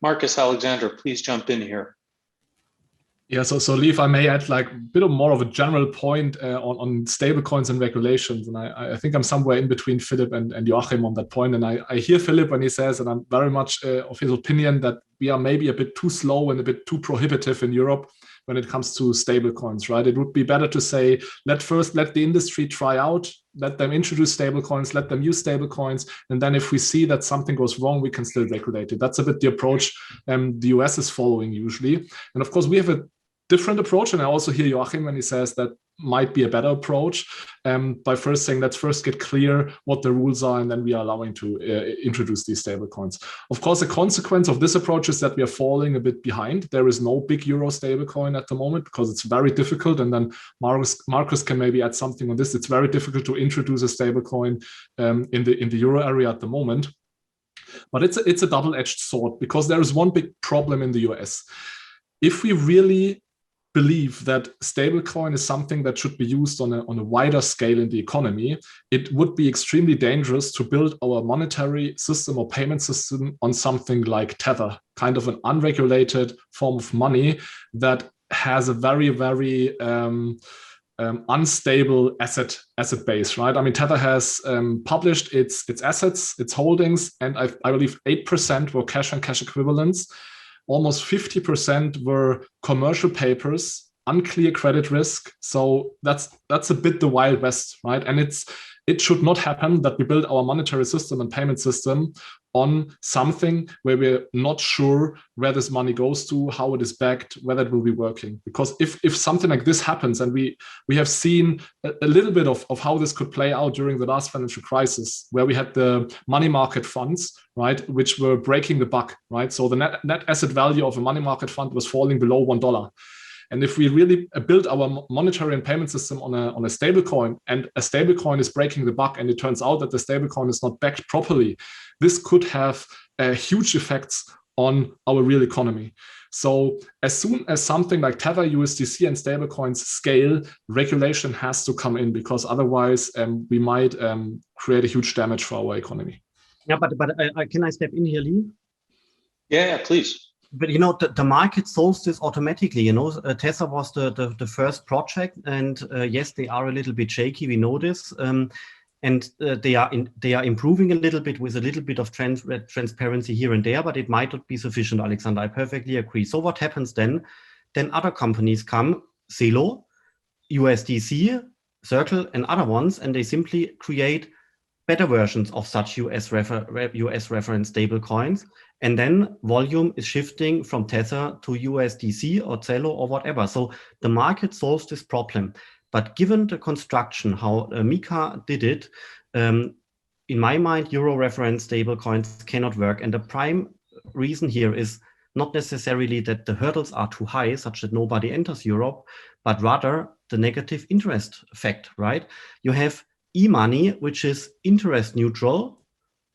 Marcus, Alexander, please jump in here. Yeah, so Lee, if I may add like a bit more of a general point on stablecoins and regulations. And I think I'm somewhere in between Philip and Joachim on that point. And I hear Philip when he says, and I'm very much of his opinion, that we are maybe a bit too slow and a bit too prohibitive in Europe when it comes to stablecoins, right? It would be better to say, let the industry try out, let them introduce stablecoins, let them use stablecoins, and then if we see that something goes wrong, we can still regulate it. That's a bit the approach the US is following usually. And of course, we have a different approach, and I also hear Joachim when he says that might be a better approach by first saying, let's first get clear what the rules are, and then we are allowing to introduce these stablecoins. Of course, the consequence of this approach is that we are falling a bit behind. There is no big euro stablecoin at the moment because it's very difficult, and then Marcus can maybe add something on this. It's very difficult to introduce a stablecoin in the euro area at the moment. But it's a double-edged sword, because there is one big problem in the US. If we really believe that stablecoin is something that should be used on a wider scale in the economy, it would be extremely dangerous to build our monetary system or payment system on something like Tether, kind of an unregulated form of money that has a very, very unstable asset base, right? I mean, Tether has published its assets, its holdings, and I believe 8% were cash and cash equivalents. Almost 50% were commercial papers, unclear credit risk. So that's a bit the Wild West, right? And it should not happen that we build our monetary system and payment system on something where we're not sure where this money goes to, how it is backed, whether it will be working. Because if something like this happens, and we have seen a little bit of how this could play out during the last financial crisis, where we had the money market funds, right, which were breaking the buck, right? So the net asset value of a money market fund was falling below $1. And if we really build our monetary and payment system on a stable coin, and a stable coin is breaking the buck, and it turns out that the stable coin is not backed properly, this could have huge effects on our real economy. So as soon as something like Tether, USDC, and stablecoins scale, regulation has to come in, because otherwise we might create a huge damage for our economy. Yeah, but can I step in here, Lee? Yeah, please. But you know, the market solves this automatically. You know, Tether was the first project, and yes, they are a little bit shaky. We know this, and they are improving a little bit with a little bit of transparency here and there, but it might not be sufficient, Alexander. I perfectly agree. So what happens then? Then other companies come, Celo, USDC, Circle, and other ones, and they simply create better versions of such US reference stable coins. And then volume is shifting from Tether to USDC or Celo or whatever. So the market solves this problem. But given the construction, how MiCA did it, in my mind, Euro reference stable coins cannot work. And the prime reason here is not necessarily that the hurdles are too high, such that nobody enters Europe, but rather the negative interest effect, right? You have e-money, which is interest neutral,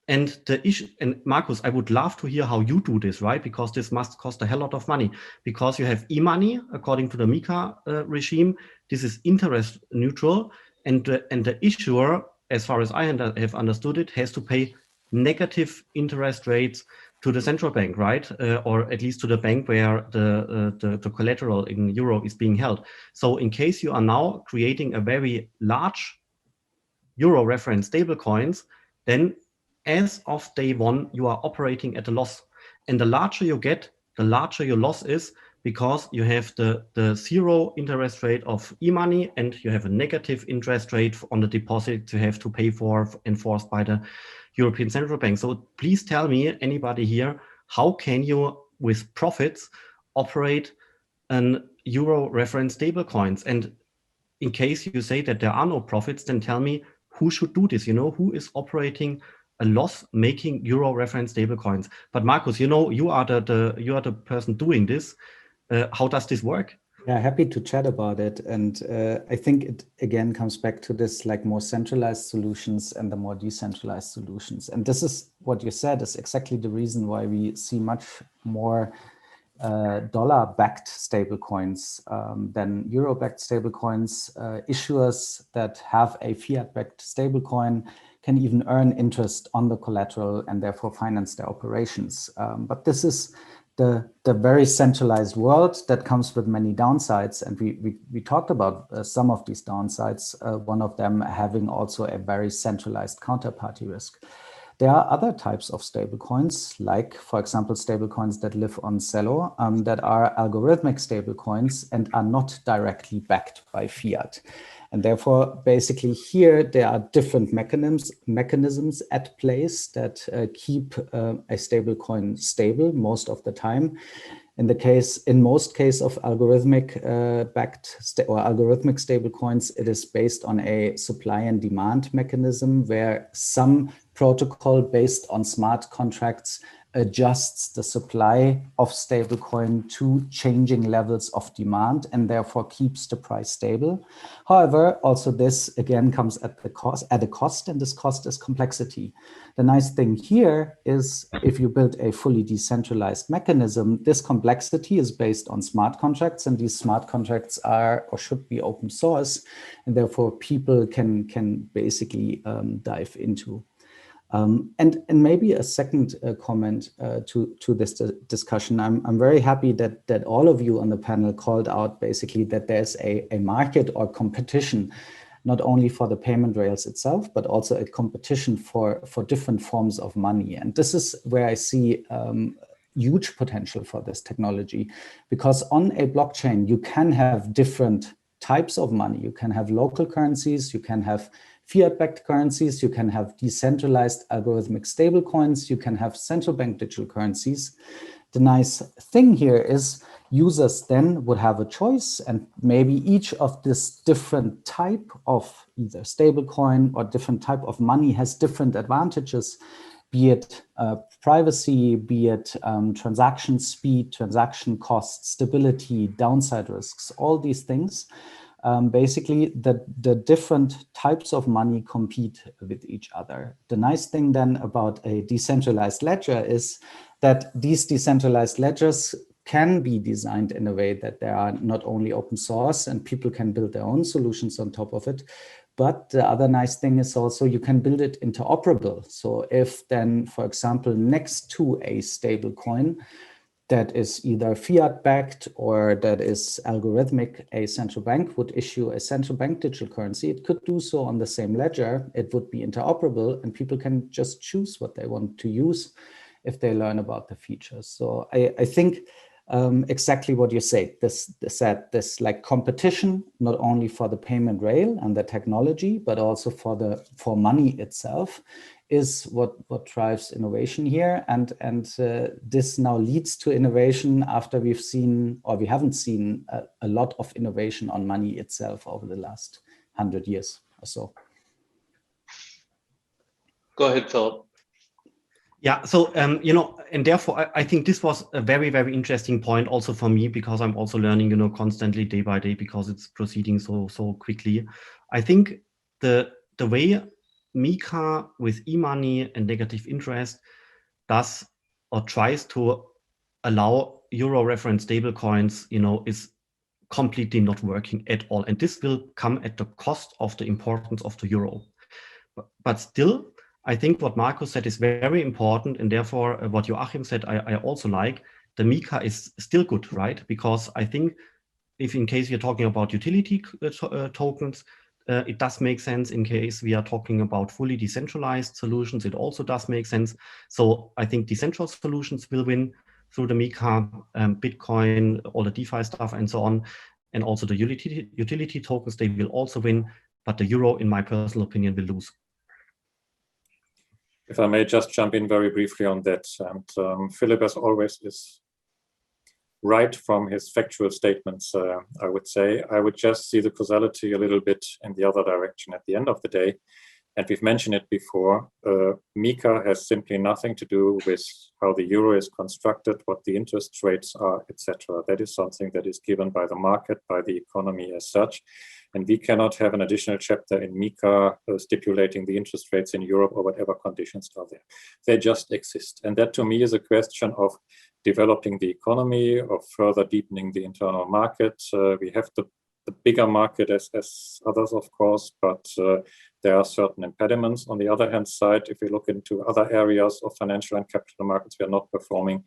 And the issue, and Markus, I would love to hear how you do this, right? Because this must cost a hell lot of money. Because you have e-money, according to the MiCA regime, this is interest neutral, and the issuer, as far as I have understood it, has to pay negative interest rates to the central bank, right? Or at least to the bank where the collateral in euro is being held. So in case you are now creating a very large euro reference stablecoins, then as of day one, you are operating at a loss. And the larger you get, the larger your loss is, because you have the zero interest rate of e-money and you have a negative interest rate on the deposit you have to pay for, enforced by the European Central Bank. So please tell me, anybody here, how can you, with profits, operate an euro reference stablecoins? And in case you say that there are no profits, then tell me who should do this. Who is operating a loss-making euro reference stablecoins? But Markus, you are the person doing this. How does this work? Yeah, happy to chat about it. And I think it again comes back to this like more centralized solutions and the more decentralized solutions. And this is what you said is exactly the reason why we see much more dollar-backed stablecoins than euro-backed stablecoins. Issuers that have a fiat-backed stablecoin can even earn interest on the collateral and therefore finance their operations. But this is the very centralized world that comes with many downsides. And we talked about some of these downsides, one of them having also a very centralized counterparty risk. There are other types of stablecoins, like, for example, stablecoins that live on Celo, that are algorithmic stablecoins and are not directly backed by fiat. And therefore, basically here, there are different mechanisms at place that keep a stablecoin stable most of the time. In most cases of algorithmic algorithmic stablecoins, it is based on a supply and demand mechanism where some protocol based on smart contracts adjusts the supply of stablecoin to changing levels of demand and therefore keeps the price stable. However, also this again comes at a cost, and this cost is complexity. The nice thing here is if you build a fully decentralized mechanism, this complexity is based on smart contracts, and these smart contracts are or should be open source, and therefore people can basically dive into. And maybe a second comment to this discussion. I'm very happy that all of you on the panel called out basically that there's a market or competition, not only for the payment rails itself, but also a competition for different forms of money. And this is where I see huge potential for this technology, because on a blockchain, you can have different types of money. You can have local currencies, you can have fiat-backed currencies, you can have decentralized algorithmic stablecoins, you can have central bank digital currencies. The nice thing here is users then would have a choice, and maybe each of this different type of either stablecoin or different type of money has different advantages, be it privacy, be it transaction speed, transaction cost, stability, downside risks, all these things. Basically, the different types of money compete with each other. The nice thing then about a decentralized ledger is that these decentralized ledgers can be designed in a way that they are not only open source and people can build their own solutions on top of it, but the other nice thing is also you can build it interoperable. So if then, for example, next to a stable coin that is either fiat-backed or that is algorithmic, a central bank would issue a central bank digital currency. It could do so on the same ledger. It would be interoperable, and people can just choose what they want to use if they learn about the features. So I think exactly what you say, this like competition, not only for the payment rail and the technology, but also for money itself, is what drives innovation here. And this now leads to innovation after we haven't seen a lot of innovation on money itself over the last 100 years or so. Go ahead, Philip. Yeah, so, and therefore I think this was a very, very interesting point also for me, because I'm also learning, constantly day by day, because it's proceeding so quickly. I think the way MiCA with e-money and negative interest does or tries to allow euro reference stablecoins, is completely not working at all. And this will come at the cost of the importance of the euro. But still, I think what Markus said is very important, and therefore what Joachim said, I also like. The MiCA is still good, right? Because I think if in case you're talking about utility tokens, it does make sense. In case we are talking about fully decentralized solutions, it also does make sense. So I think decentralized solutions will win through the MiCA, Bitcoin, all the DeFi stuff and so on. And also the utility tokens, they will also win, but the euro, in my personal opinion, will lose. If I may just jump in very briefly on that. And Philip, as always, is right from his factual statements, I would say. I would just see the causality a little bit in the other direction at the end of the day. And we've mentioned it before, MiCA has simply nothing to do with how the euro is constructed, what the interest rates are, etc. That is something that is given by the market, by the economy as such. And we cannot have an additional chapter in MiCA stipulating the interest rates in Europe or whatever conditions are there. They just exist. And that to me is a question of developing the economy, of further deepening the internal market. We have the bigger market as others, of course, but there are certain impediments. On the other hand side, if we look into other areas of financial and capital markets, we are not performing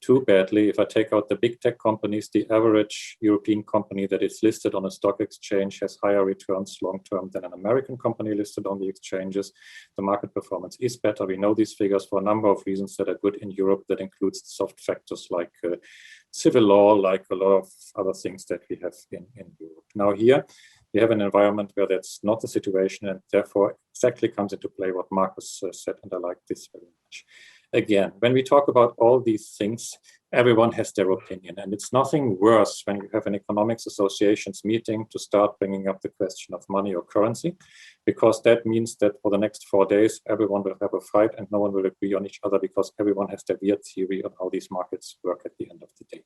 too badly. If I take out the big tech companies, the average European company that is listed on a stock exchange has higher returns long-term than an American company listed on the exchanges. The market performance is better. We know these figures for a number of reasons that are good in Europe. That includes soft factors like civil law, like a lot of other things that we have in Europe. Now here, we have an environment where that's not the situation, and therefore exactly comes into play what Markus said, and I like this very much. Again, when we talk about all these things, everyone has their opinion, and it's nothing worse when you have an economics associations meeting to start bringing up the question of money or currency, because that means that for the next 4 days, everyone will have a fight and no one will agree on each other because everyone has their weird theory on how these markets work at the end of the day.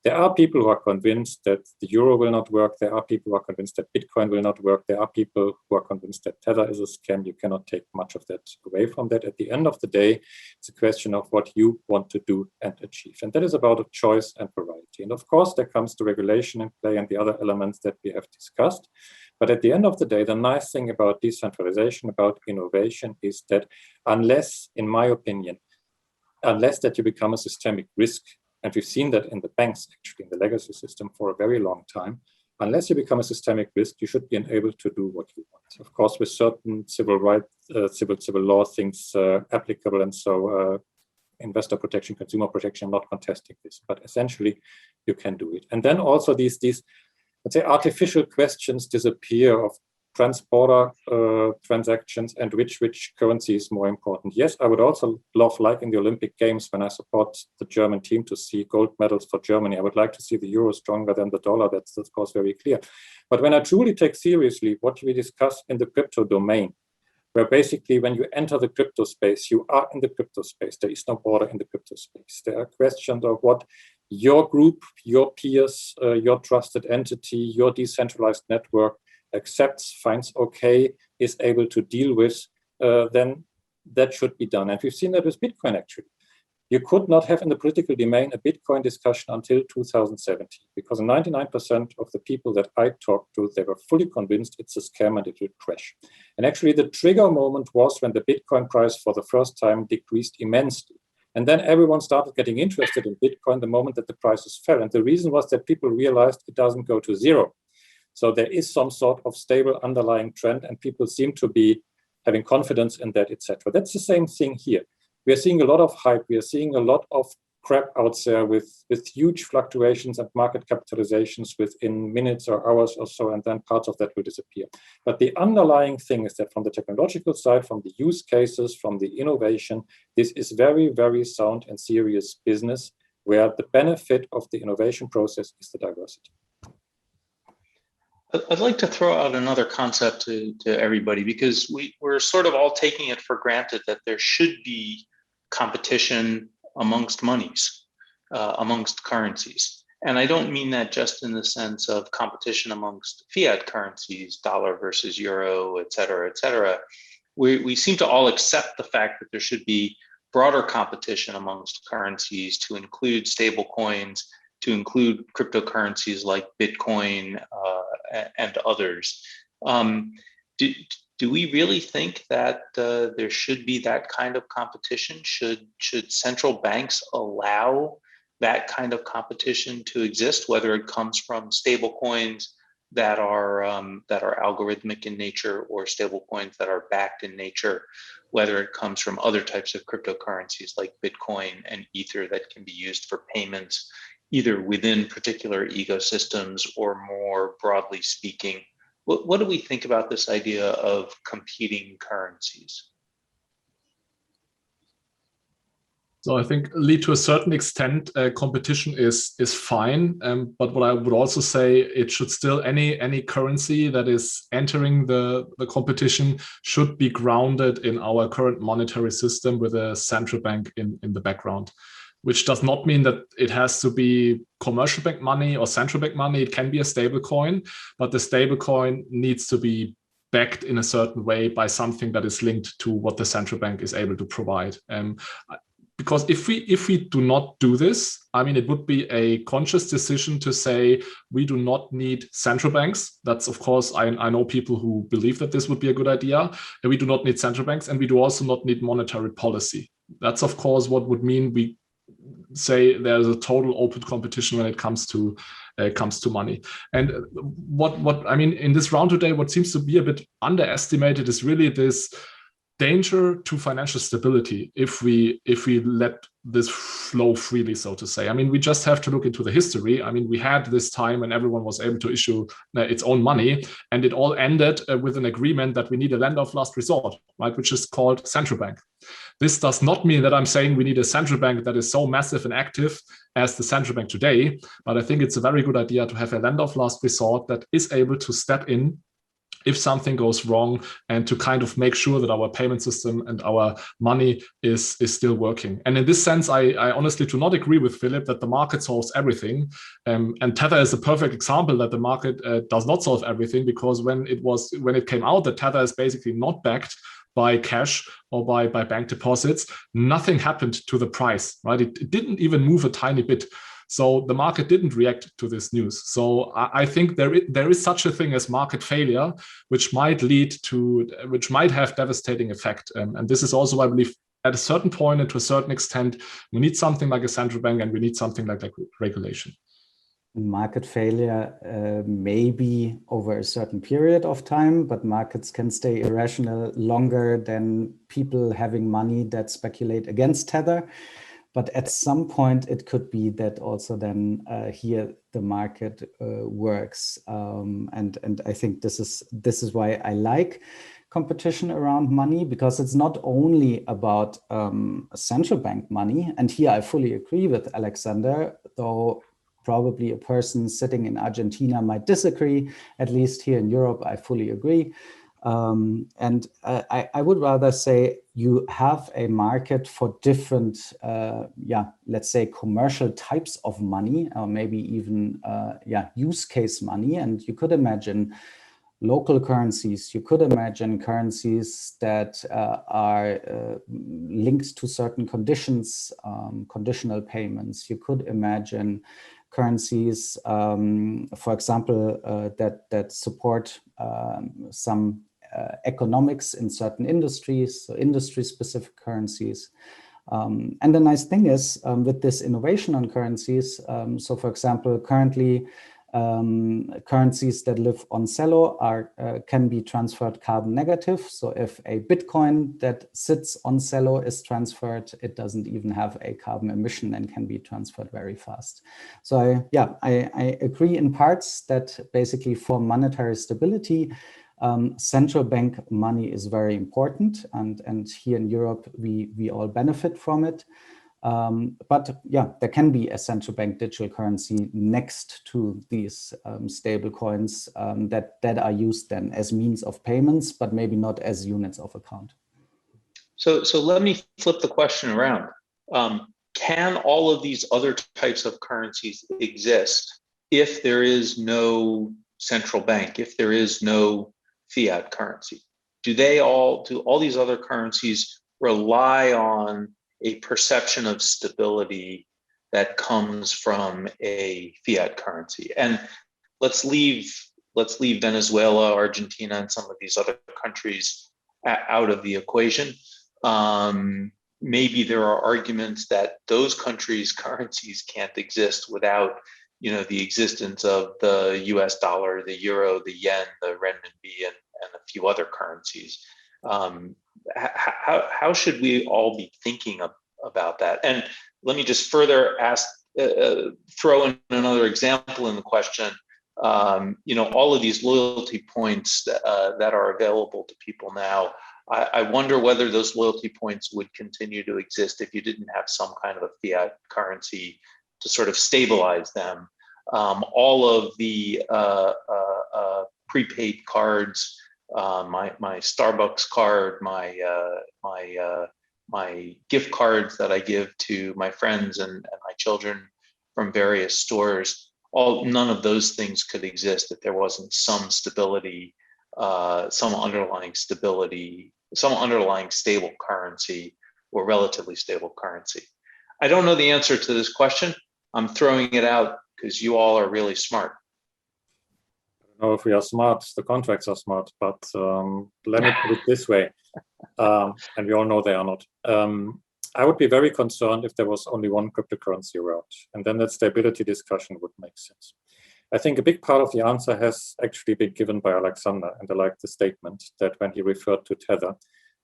There are people who are convinced that the euro will not work. There are people who are convinced that Bitcoin will not work. There are people who are convinced that Tether is a scam. You cannot take much of that away from that. At the end of the day, it's a question of what you want to do and achieve. And that is about a choice and variety. And of course, there comes the regulation in play and the other elements that we have discussed. But at the end of the day, the nice thing about decentralization, about innovation, is that unless, in my opinion, unless that you become a systemic risk, and we've seen that in the banks, actually, in the legacy system for a very long time, unless you become a systemic risk, you should be able to do what you want. Of course, with certain civil rights, civil law things applicable, and so investor protection, consumer protection, I'm not contesting this, but essentially you can do it. And then also these let's say, artificial questions disappear of trans-border transactions and which currency is more important. Yes, I would also love, like in the Olympic Games, when I support the German team, to see gold medals for Germany. I would like to see the euro stronger than the dollar. That's of course very clear. But when I truly take seriously what we discuss in the crypto domain, where basically when you enter the crypto space, you are in the crypto space. There is no border in the crypto space. There are questions of what your group, your peers, your trusted entity, your decentralized network accepts, finds okay, is able to deal with, then that should be done. And we've seen that with Bitcoin, actually. You could not have in the political domain a Bitcoin discussion until 2017, because 99% of the people that I talked to, they were fully convinced it's a scam and it will crash. And actually the trigger moment was when the Bitcoin price for the first time decreased immensely. And then everyone started getting interested in Bitcoin the moment that the prices fell. And the reason was that people realized it doesn't go to zero. So there is some sort of stable underlying trend, and people seem to be having confidence in that, etc. That's the same thing here. We are seeing a lot of hype. We are seeing a lot of crap out there with huge fluctuations and market capitalizations within minutes or hours or so, and then parts of that will disappear. But the underlying thing is that from the technological side, from the use cases, from the innovation, this is very, very sound and serious business, where the benefit of the innovation process is the diversity. I'd like to throw out another concept to everybody, because we're sort of all taking it for granted that there should be competition amongst monies, amongst currencies. And I don't mean that just in the sense of competition amongst fiat currencies, dollar versus euro, et cetera, we seem to all accept the fact that there should be broader competition amongst currencies to include stablecoins, to include cryptocurrencies like Bitcoin and others. Do we really think that there should be that kind of competition? Should central banks allow that kind of competition to exist, whether it comes from stablecoins that are algorithmic in nature or stablecoins that are backed in nature, whether it comes from other types of cryptocurrencies like Bitcoin and Ether that can be used for payments, either within particular ecosystems or more broadly speaking? What do we think about this idea of competing currencies? So I think, Lee, to a certain extent, competition is fine. But what I would also say, it should still, any currency that is entering the competition should be grounded in our current monetary system with a central bank in the background, which does not mean that it has to be commercial bank money or central bank money. It can be a stable coin, but the stable coin needs to be backed in a certain way by something that is linked to what the central bank is able to provide. Because if we do not do this, I mean, it would be a conscious decision to say we do not need central banks. That's, of course, I know people who believe that this would be a good idea. And we do not need central banks, and we do also not need monetary policy. That's, of course, what would mean we say there's a total open competition when it comes to money. And what I mean, in this round today, what seems to be a bit underestimated is really this danger to financial stability if we let this flow freely, so to say. I mean, we just have to look into the history. I mean, we had this time when everyone was able to issue its own money, and it all ended with an agreement that we need a lender of last resort, right, which is called central bank. This does not mean that I'm saying we need a central bank that is so massive and active as the central bank today, but I think it's a very good idea to have a lender of last resort that is able to step in if something goes wrong, and to kind of make sure that our payment system and our money is still working. And in this sense, I honestly do not agree with Philip that the market solves everything. And Tether is a perfect example that the market does not solve everything, because when it came out that Tether is basically not backed by cash or by bank deposits, nothing happened to the price, right? It didn't even move a tiny bit. So the market didn't react to this news. So I think there is such a thing as market failure, which might have devastating effect. And this is also, I believe, at a certain point and to a certain extent, we need something like a central bank, and we need something like regulation. Market failure maybe over a certain period of time, but markets can stay irrational longer than people having money that speculate against Tether. But at some point, it could be that also then here the market works, and I think this is why I like competition around money, because it's not only about central bank money. And here I fully agree with Alexander, though probably a person sitting in Argentina might disagree. At least here in Europe, I fully agree. And I would rather say you have a market for different, let's say commercial types of money, or maybe even, use case money. And you could imagine local currencies. You could imagine currencies that are linked to certain conditions, conditional payments. You could imagine currencies, for example, that support some economics in certain industries, so industry-specific currencies. And the nice thing is with this innovation on currencies, so for example, currently currencies that live on Celo can be transferred carbon negative. So if a Bitcoin that sits on Celo is transferred, it doesn't even have a carbon emission and can be transferred very fast. So I agree in parts that basically for monetary stability, central bank money is very important, and here in Europe we all benefit from it. But there can be a central bank digital currency next to these stable coins that are used then as means of payments, but maybe not as units of account. So let me flip the question around. Can all of these other types of currencies exist if there is no central bank, if there is no fiat currency? do all these other currencies rely on a perception of stability that comes from a fiat currency? And let's leave Venezuela, Argentina, and some of these other countries out of the equation. Maybe there are arguments that those countries' currencies can't exist without, the existence of the US dollar, the euro, the yen, the renminbi, and a few other currencies. How should we all be thinking about that? And let me just further throw in another example in the question. All of these loyalty points that are available to people now, I wonder whether those loyalty points would continue to exist if you didn't have some kind of a fiat currency to sort of stabilize them. All of the prepaid cards, my Starbucks card, my gift cards that I give to my friends and my children from various stores, none of those things could exist if there wasn't some stability, some underlying stable currency or relatively stable currency. I don't know the answer to this question. I'm throwing it out because you all are really smart. I don't know if we are smart, the contracts are smart, but let me put it this way, and we all know they are not. I would be very concerned if there was only one cryptocurrency around, and then that stability discussion would make sense. I think a big part of the answer has actually been given by Alexander, and I like the statement that when he referred to Tether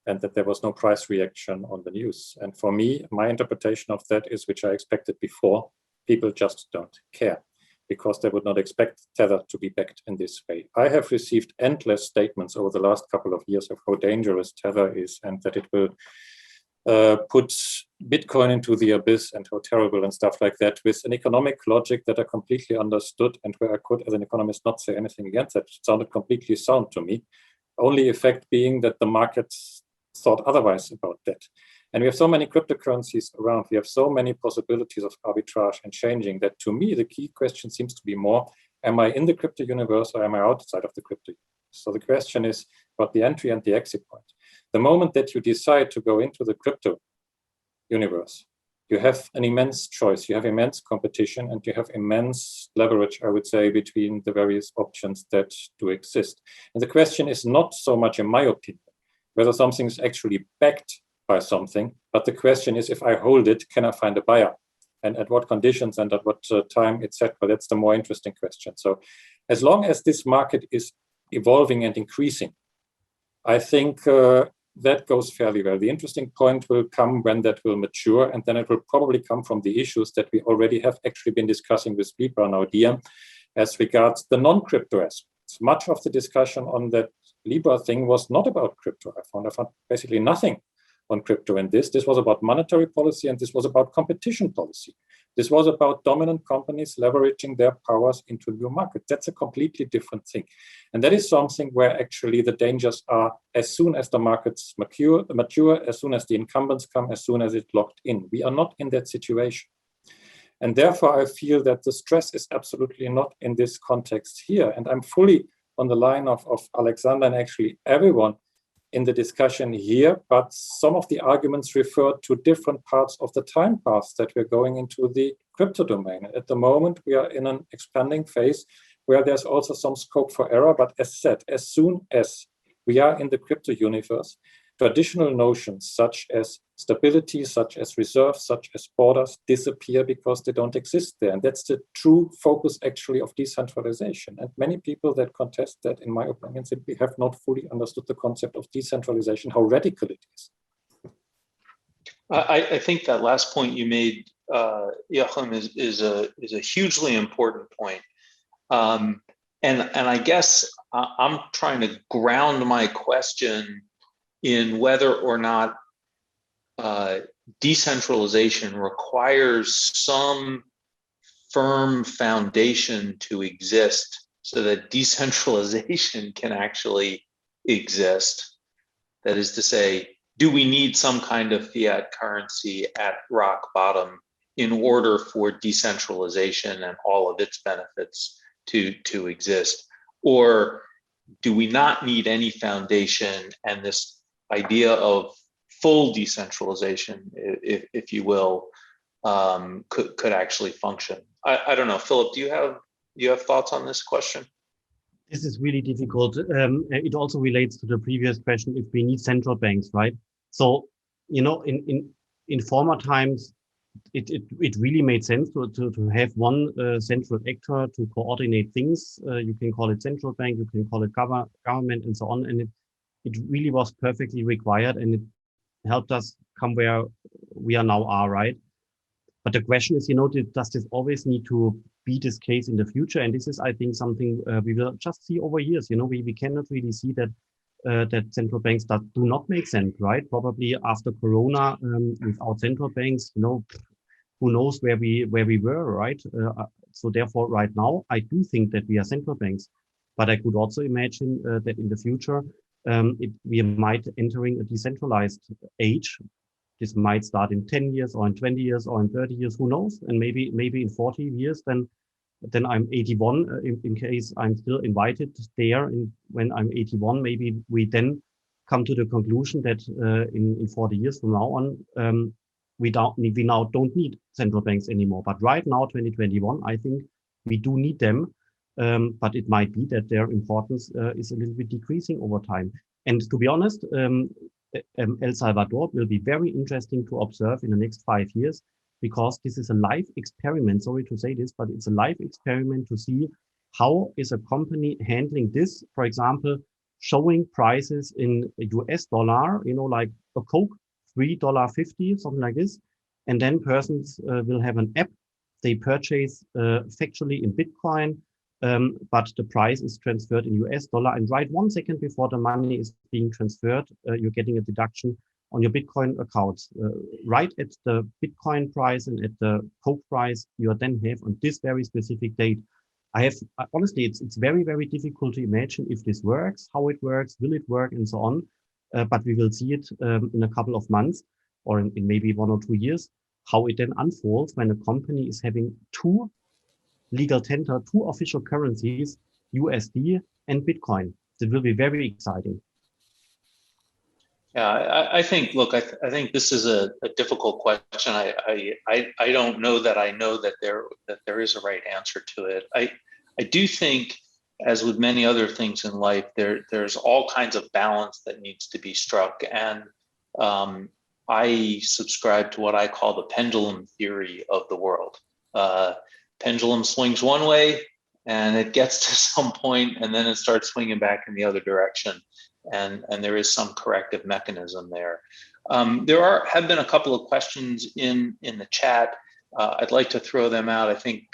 and that there was no price reaction on the news. And for me, my interpretation of that is, which I expected before, people just don't care because they would not expect Tether to be backed in this way. I have received endless statements over the last couple of years of how dangerous Tether is and that it will put Bitcoin into the abyss and how terrible and stuff like that, with an economic logic that I completely understood and where I could, as an economist, not say anything against that. It sounded completely sound to me. Only effect being that the markets thought otherwise about that. And we have so many cryptocurrencies around, we have so many possibilities of arbitrage and changing that, to me, the key question seems to be more, am I in the crypto universe or am I outside of the crypto universe? So the question is about the entry and the exit point. The moment that you decide to go into the crypto universe, you have an immense choice, you have immense competition, and you have immense leverage, I would say, between the various options that do exist. And the question is not so much, in my opinion, whether something is actually backed by something, but the question is, if I hold it, can I find a buyer? And at what conditions and at what time, etc. That's the more interesting question. So as long as this market is evolving and increasing, I think that goes fairly well. The interesting point will come when that will mature, and then it will probably come from the issues that we already have actually been discussing with Libra now, Dia, as regards the non-crypto aspects. Much of the discussion on that Libra thing was not about crypto. I found basically nothing on crypto in this. This was about monetary policy, and this was about competition policy. This was about dominant companies leveraging their powers into new markets. That's a completely different thing. And that is something where actually the dangers are as soon as the markets mature, as soon as the incumbents come, as soon as it's locked in. We are not in that situation. And therefore, I feel that the stress is absolutely not in this context here. And I'm fully on the line of Alexander and actually everyone in the discussion here, but some of the arguments refer to different parts of the time path that we're going into the crypto domain. At the moment, we are in an expanding phase where there's also some scope for error, but as said, as soon as we are in the crypto universe, traditional notions such as stability, such as reserves, such as borders disappear because they don't exist there. And that's the true focus actually of decentralization. And many people that contest that, in my opinion, simply have not fully understood the concept of decentralization, how radical it is. I think that last point you made, Joachim, is a hugely important point. And I guess I'm trying to ground my question in whether or not decentralization requires some firm foundation to exist so that decentralization can actually exist. That is to say, do we need some kind of fiat currency at rock bottom in order for decentralization and all of its benefits to exist? Or do we not need any foundation, and this idea of full decentralization, if you will, could actually function? I don't know, Philip, do you have thoughts on this question? This is really difficult. It also relates to the previous question, if we need central banks, right? So, in former times, it really made sense to have one central actor to coordinate things. You can call it central bank, you can call it government, and so on. And it really was perfectly required, and it helped us come where we are now, right? But the question is, does this always need to be this case in the future? And this is, I think, something we will just see over years. We cannot really see that that central banks do not make sense, right? Probably after Corona, without central banks, who knows where we were, right? So therefore, right now, I do think that we are central banks, but I could also imagine that in the future, we might entering a decentralized age. This might start in 10 years or in 20 years or in 30 years, who knows? And maybe in 40 years, then I'm 81, in case I'm still invited there. And when I'm 81, maybe we then come to the conclusion that in 40 years from now on, we now don't need central banks anymore. But right now, 2021, I think we do need them. But it might be that their importance is a little bit decreasing over time. And to be honest, El Salvador will be very interesting to observe in the next 5 years, because this is a live experiment. Sorry to say this, but it's a live experiment to see how is a company handling this. For example, showing prices in US dollar, like a Coke, $3.50, something like this. And then persons will have an app. They purchase factually in Bitcoin, but the price is transferred in US dollar. And right 1 second before the money is being transferred, you're getting a deduction on your Bitcoin accounts. Right at the Bitcoin price and at the Coke price, you then have on this very specific date. Honestly, it's very, very difficult to imagine if this works, how it works, will it work, and so on. But we will see it in a couple of months, or in maybe 1 or 2 years, how it then unfolds when a company is having two legal tender, two official currencies, USD and Bitcoin. It will be very exciting. Yeah, I think, look, I think this is a difficult question. I don't know that I know that there is a right answer to it. I do think, as with many other things in life, there's all kinds of balance that needs to be struck. And I subscribe to what I call the pendulum theory of the world. Pendulum swings one way and it gets to some point, and then it starts swinging back in the other direction. And there is some corrective mechanism there. There have been a couple of questions in the chat. I'd like to throw them out. I think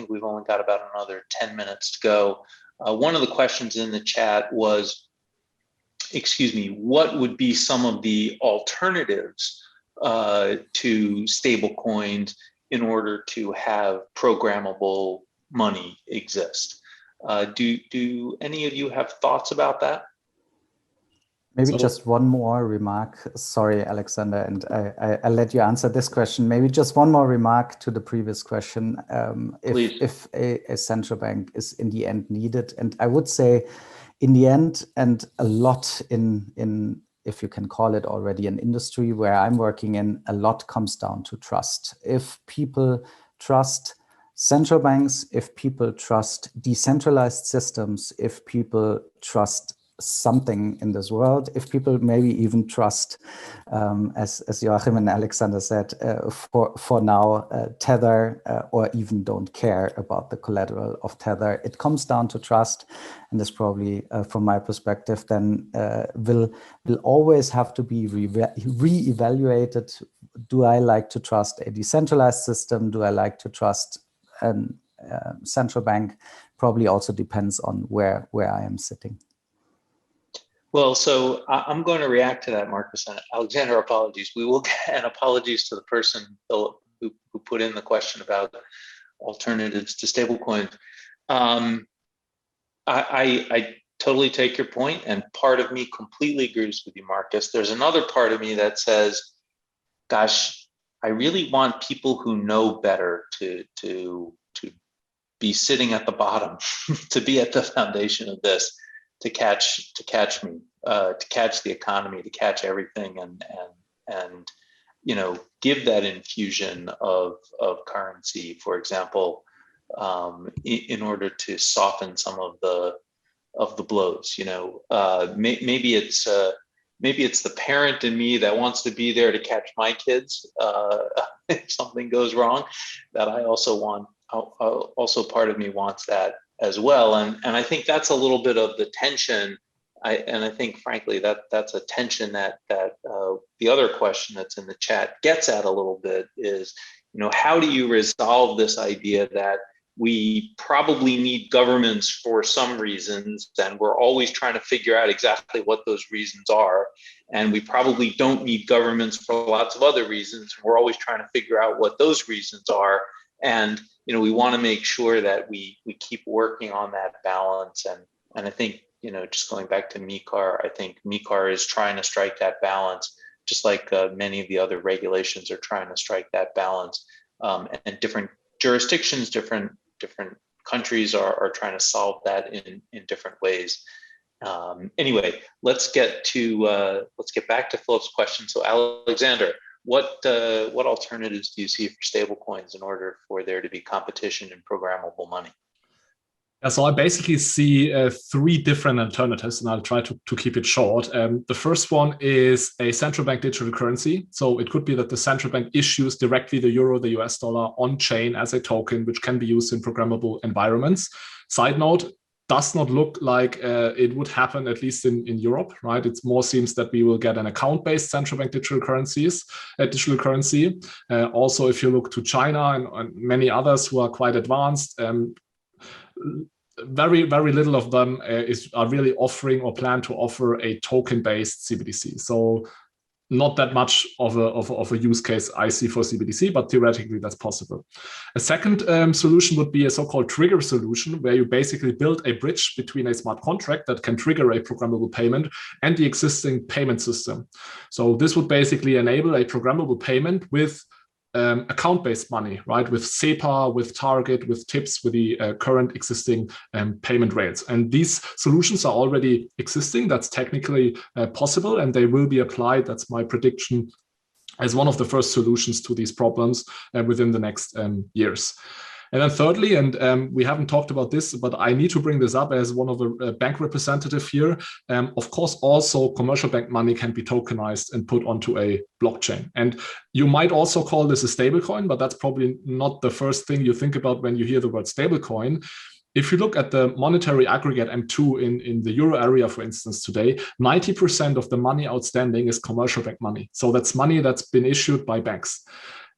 we've only got about another 10 minutes to go. One of the questions in the chat was, what would be some of the alternatives to stablecoins in order to have programmable money exist? Do any of you have thoughts about that? Maybe just one more remark. Sorry, Alexander, and I'll let you answer this question. Maybe just one more remark to the previous question. If a central bank is in the end needed, and I would say in the end, and a lot in if you can call it already an industry where I'm working in, a lot comes down to trust. If people trust central banks, if people trust decentralized systems, if people trust something in this world, if people maybe even trust, as Joachim and Alexander said, for now, Tether, or even don't care about the collateral of Tether. It comes down to trust, and this probably, from my perspective, then will always have to be re-evaluated. Do I like to trust a decentralized system? Do I like to trust a central bank? Probably also depends on where I am sitting. Well, so I'm going to react to that, Marcus. And Alexander, apologies. We will get, and apologies to the person who put in the question about alternatives to stablecoins. I totally take your point, and part of me completely agrees with you, Marcus. There's another part of me that says, gosh, I really want people who know better to be sitting at the bottom, to be at the foundation of this, catch me, to catch the economy, to catch everything, and give that infusion of currency, for example, in order to soften some of the blows. Maybe it's the parent in me that wants to be there to catch my kids if something goes wrong. That I also want. Also, part of me wants that as well, and I think that's a little bit of the tension. I think, frankly, that's a tension that the other question that's in the chat gets at a little bit is, how do you resolve this idea that we probably need governments for some reasons, and we're always trying to figure out exactly what those reasons are, and we probably don't need governments for lots of other reasons, and we're always trying to figure out what those reasons are, and we want to make sure that we keep working on that balance, and I think, just going back to MiCAR, I think MiCAR is trying to strike that balance, just like many of the other regulations are trying to strike that balance, and different jurisdictions, different countries are trying to solve that in different ways. Anyway, let's get back to Philip's question. So, Alexander, what alternatives do you see for stablecoins in order for there to be competition in programmable money? Yeah, so I basically see three different alternatives, and I'll try to keep it short. The first one is a central bank digital currency. So it could be that the central bank issues directly the euro, the US dollar on chain as a token, which can be used in programmable environments. Side note, does not look like it would happen, at least in Europe, right? It more seems that we will get an account-based central bank digital currency. Also, if you look to China and many others who are quite advanced, very, very little of them are really offering or plan to offer a token-based CBDC. So not that much of a use case I see for CBDC, but theoretically that's possible. A second solution would be a so-called trigger solution, where you basically build a bridge between a smart contract that can trigger a programmable payment and the existing payment system. So this would basically enable a programmable payment with account-based money, right? With SEPA, with Target, with TIPS, with the current existing payment rails. And these solutions are already existing. That's technically possible, and they will be applied. That's my prediction as one of the first solutions to these problems within the next years. And then thirdly, and we haven't talked about this, but I need to bring this up as one of the bank representative here. Of course, also commercial bank money can be tokenized and put onto a blockchain. And you might also call this a stablecoin, but that's probably not the first thing you think about when you hear the word stablecoin. If you look at the monetary aggregate M2 in the euro area, for instance, today, 90% of the money outstanding is commercial bank money. So that's money that's been issued by banks.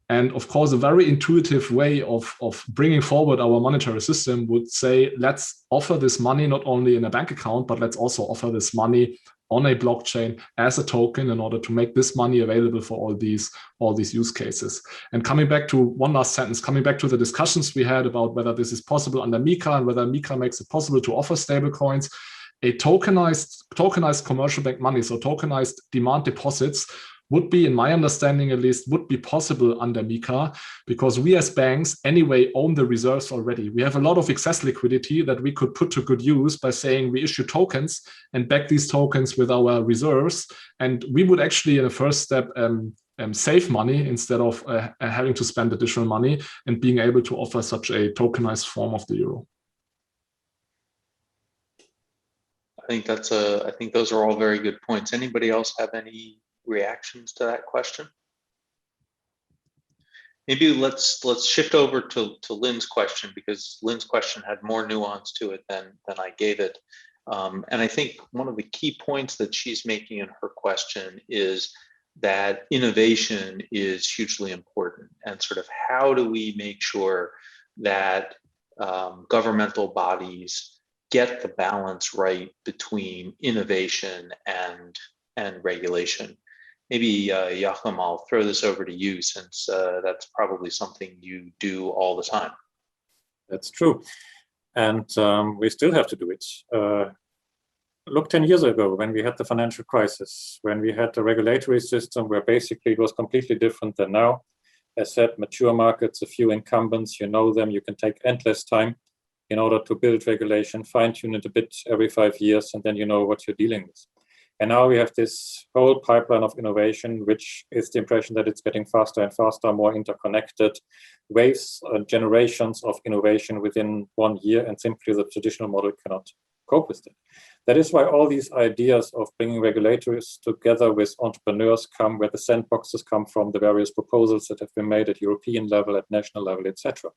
And of course, a very intuitive way of bringing forward our monetary system would say, let's offer this money not only in a bank account, but let's also offer this money on a blockchain as a token in order to make this money available for all these use cases. And coming back to one last sentence, coming back to the discussions we had about whether this is possible under MiCAR and whether MiCAR makes it possible to offer stablecoins, a tokenized commercial bank money, so tokenized demand deposits, would be, in my understanding at least, would be possible under MiCAR, because we as banks anyway own the reserves already. We have a lot of excess liquidity that we could put to good use by saying we issue tokens and back these tokens with our reserves. And we would actually, in a first step, save money instead of having to spend additional money and being able to offer such a tokenized form of the euro. I think those are all very good points. Anybody else have any reactions to that question? Maybe let's shift over to Lynn's question, because Lynn's question had more nuance to it than I gave it. And I think one of the key points that she's making in her question is that innovation is hugely important, and sort of how do we make sure that governmental bodies get the balance right between innovation and regulation. Maybe Joachim, I'll throw this over to you, since that's probably something you do all the time. That's true. And we still have to do it. Look 10 years ago, when we had the financial crisis, when we had the regulatory system where basically it was completely different than now. As said, mature markets, a few incumbents, you know them, you can take endless time in order to build regulation, fine-tune it a bit every 5 years, and then you know what you're dealing with. And now we have this whole pipeline of innovation, which is the impression that it's getting faster and faster, more interconnected, waves, generations of innovation within 1 year, and simply the traditional model cannot cope with it. That is why all these ideas of bringing regulators together with entrepreneurs come, where the sandboxes come from, the various proposals that have been made at European level, at national level, etc.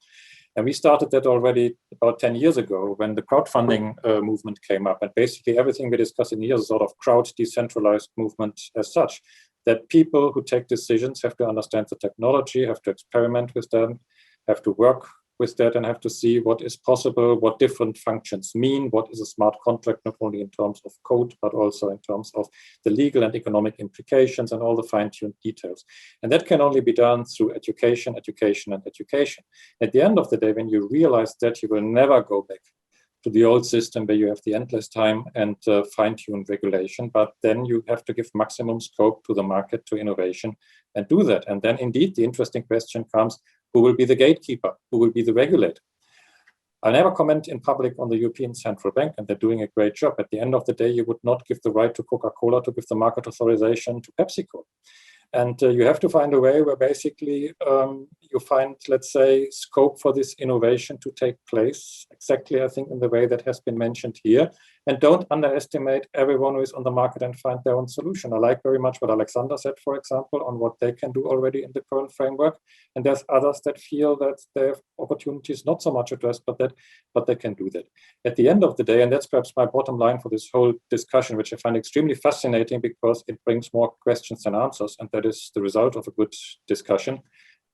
And we started that already about 10 years ago when the crowdfunding movement came up. And basically everything we're discussing here is a sort of crowd decentralized movement as such, that people who take decisions have to understand the technology, have to experiment with them, have to work with that, and have to see what is possible, what different functions mean, what is a smart contract, not only in terms of code, but also in terms of the legal and economic implications and all the fine-tuned details. And that can only be done through education, education, and education. At the end of the day, when you realize that, you will never go back to the old system where you have the endless time and fine-tune regulation, but then you have to give maximum scope to the market, to innovation, and do that. And then indeed, the interesting question comes, who will be the gatekeeper? Who will be the regulator? I never comment in public on the European Central Bank, and they're doing a great job. At the end of the day, you would not give the right to Coca-Cola to give the market authorization to PepsiCo. And you have to find a way where basically you find, let's say, scope for this innovation to take place, exactly, I think, in the way that has been mentioned here. And don't underestimate everyone who is on the market and find their own solution. I like very much what Alexander said, for example, on what they can do already in the current framework. And there's others that feel that their opportunities not so much addressed, but they can do that. At the end of the day, and that's perhaps my bottom line for this whole discussion, which I find extremely fascinating because it brings more questions than answers, and that is the result of a good discussion.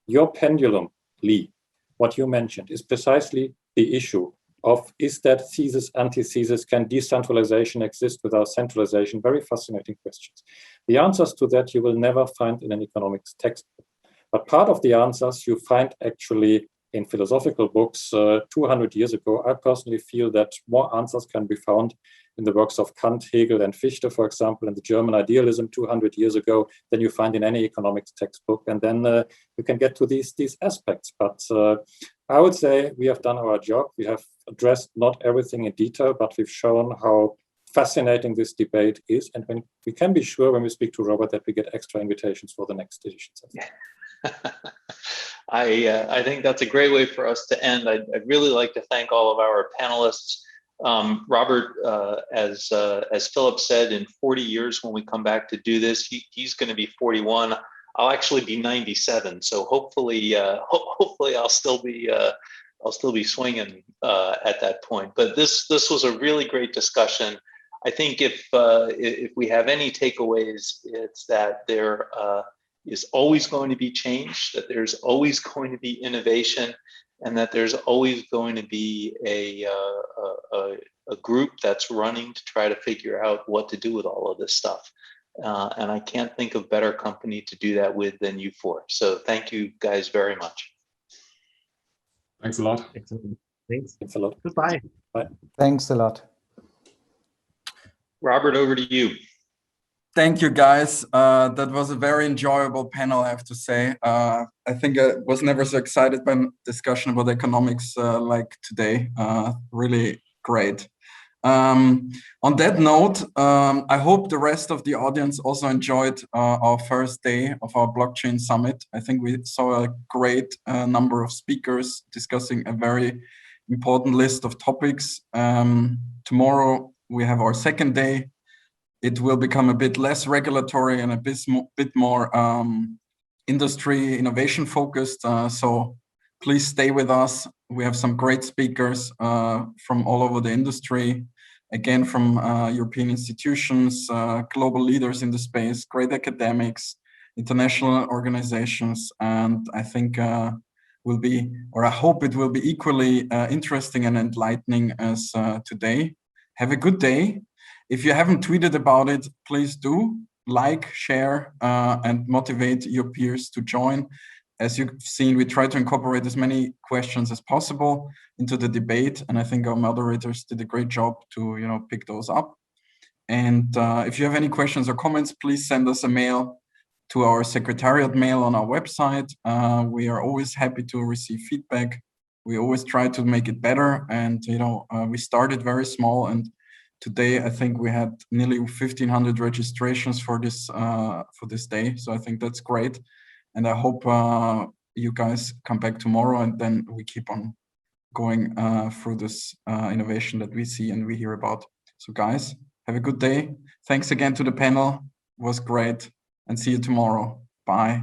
Your pendulum, Lee, what you mentioned is precisely the issue of, is that thesis, antithesis, can decentralization exist without centralization? Very fascinating questions. The answers to that you will never find in an economics textbook. But part of the answers you find actually in philosophical books 200 years ago. I personally feel that more answers can be found in the works of Kant, Hegel, and Fichte, for example, in the German idealism 200 years ago, than you find in any economics textbook. And then you can get to these aspects. But I would say we have done our job. We have addressed not everything in detail, but we've shown how fascinating this debate is. And when we can be sure when we speak to Robert that we get extra invitations for the next editions. I think that's a great way for us to end. I'd really like to thank all of our panelists. Robert, as Philip said, in 40 years when we come back to do this, he's going to be 41. I'll actually be 97. So hopefully I'll still be swinging at that point. But this was a really great discussion. I think if we have any takeaways, it's that there is always going to be change, that there's always going to be innovation, and that there's always going to be a group that's running to try to figure out what to do with all of this stuff. And I can't think of better company to do that with than you four. So thank you guys very much. Thanks a lot. Excellent. Thanks. Thanks a lot. Goodbye. Bye. Thanks a lot. Robert, over to you. Thank you, guys. That was a very enjoyable panel, I have to say. I think I was never so excited by a discussion about economics like today. Really great. On that note, I hope the rest of the audience also enjoyed our first day of our blockchain summit. I think we saw a great number of speakers discussing a very important list of topics. Tomorrow we have our second day. It will become a bit less regulatory and a bit more industry innovation focused. So please stay with us. We have some great speakers from all over the industry, again, from European institutions, global leaders in the space, great academics, international organizations. And I think will be, or I hope it will be equally interesting and enlightening as today. Have a good day. If you haven't tweeted about it, please do like, share, and motivate your peers to join. As you've seen, we try to incorporate as many questions as possible into the debate, and I think our moderators did a great job to pick those up. And if you have any questions or comments, please send us a mail to our secretariat mail on our website. We are always happy to receive feedback. We always try to make it better. And, we started very small, and today I think we had nearly 1,500 registrations for this day. So I think that's great. And I hope you guys come back tomorrow, and then we keep on going through this innovation that we see and we hear about. So guys, have a good day. Thanks again to the panel. It was great, and see you tomorrow. Bye.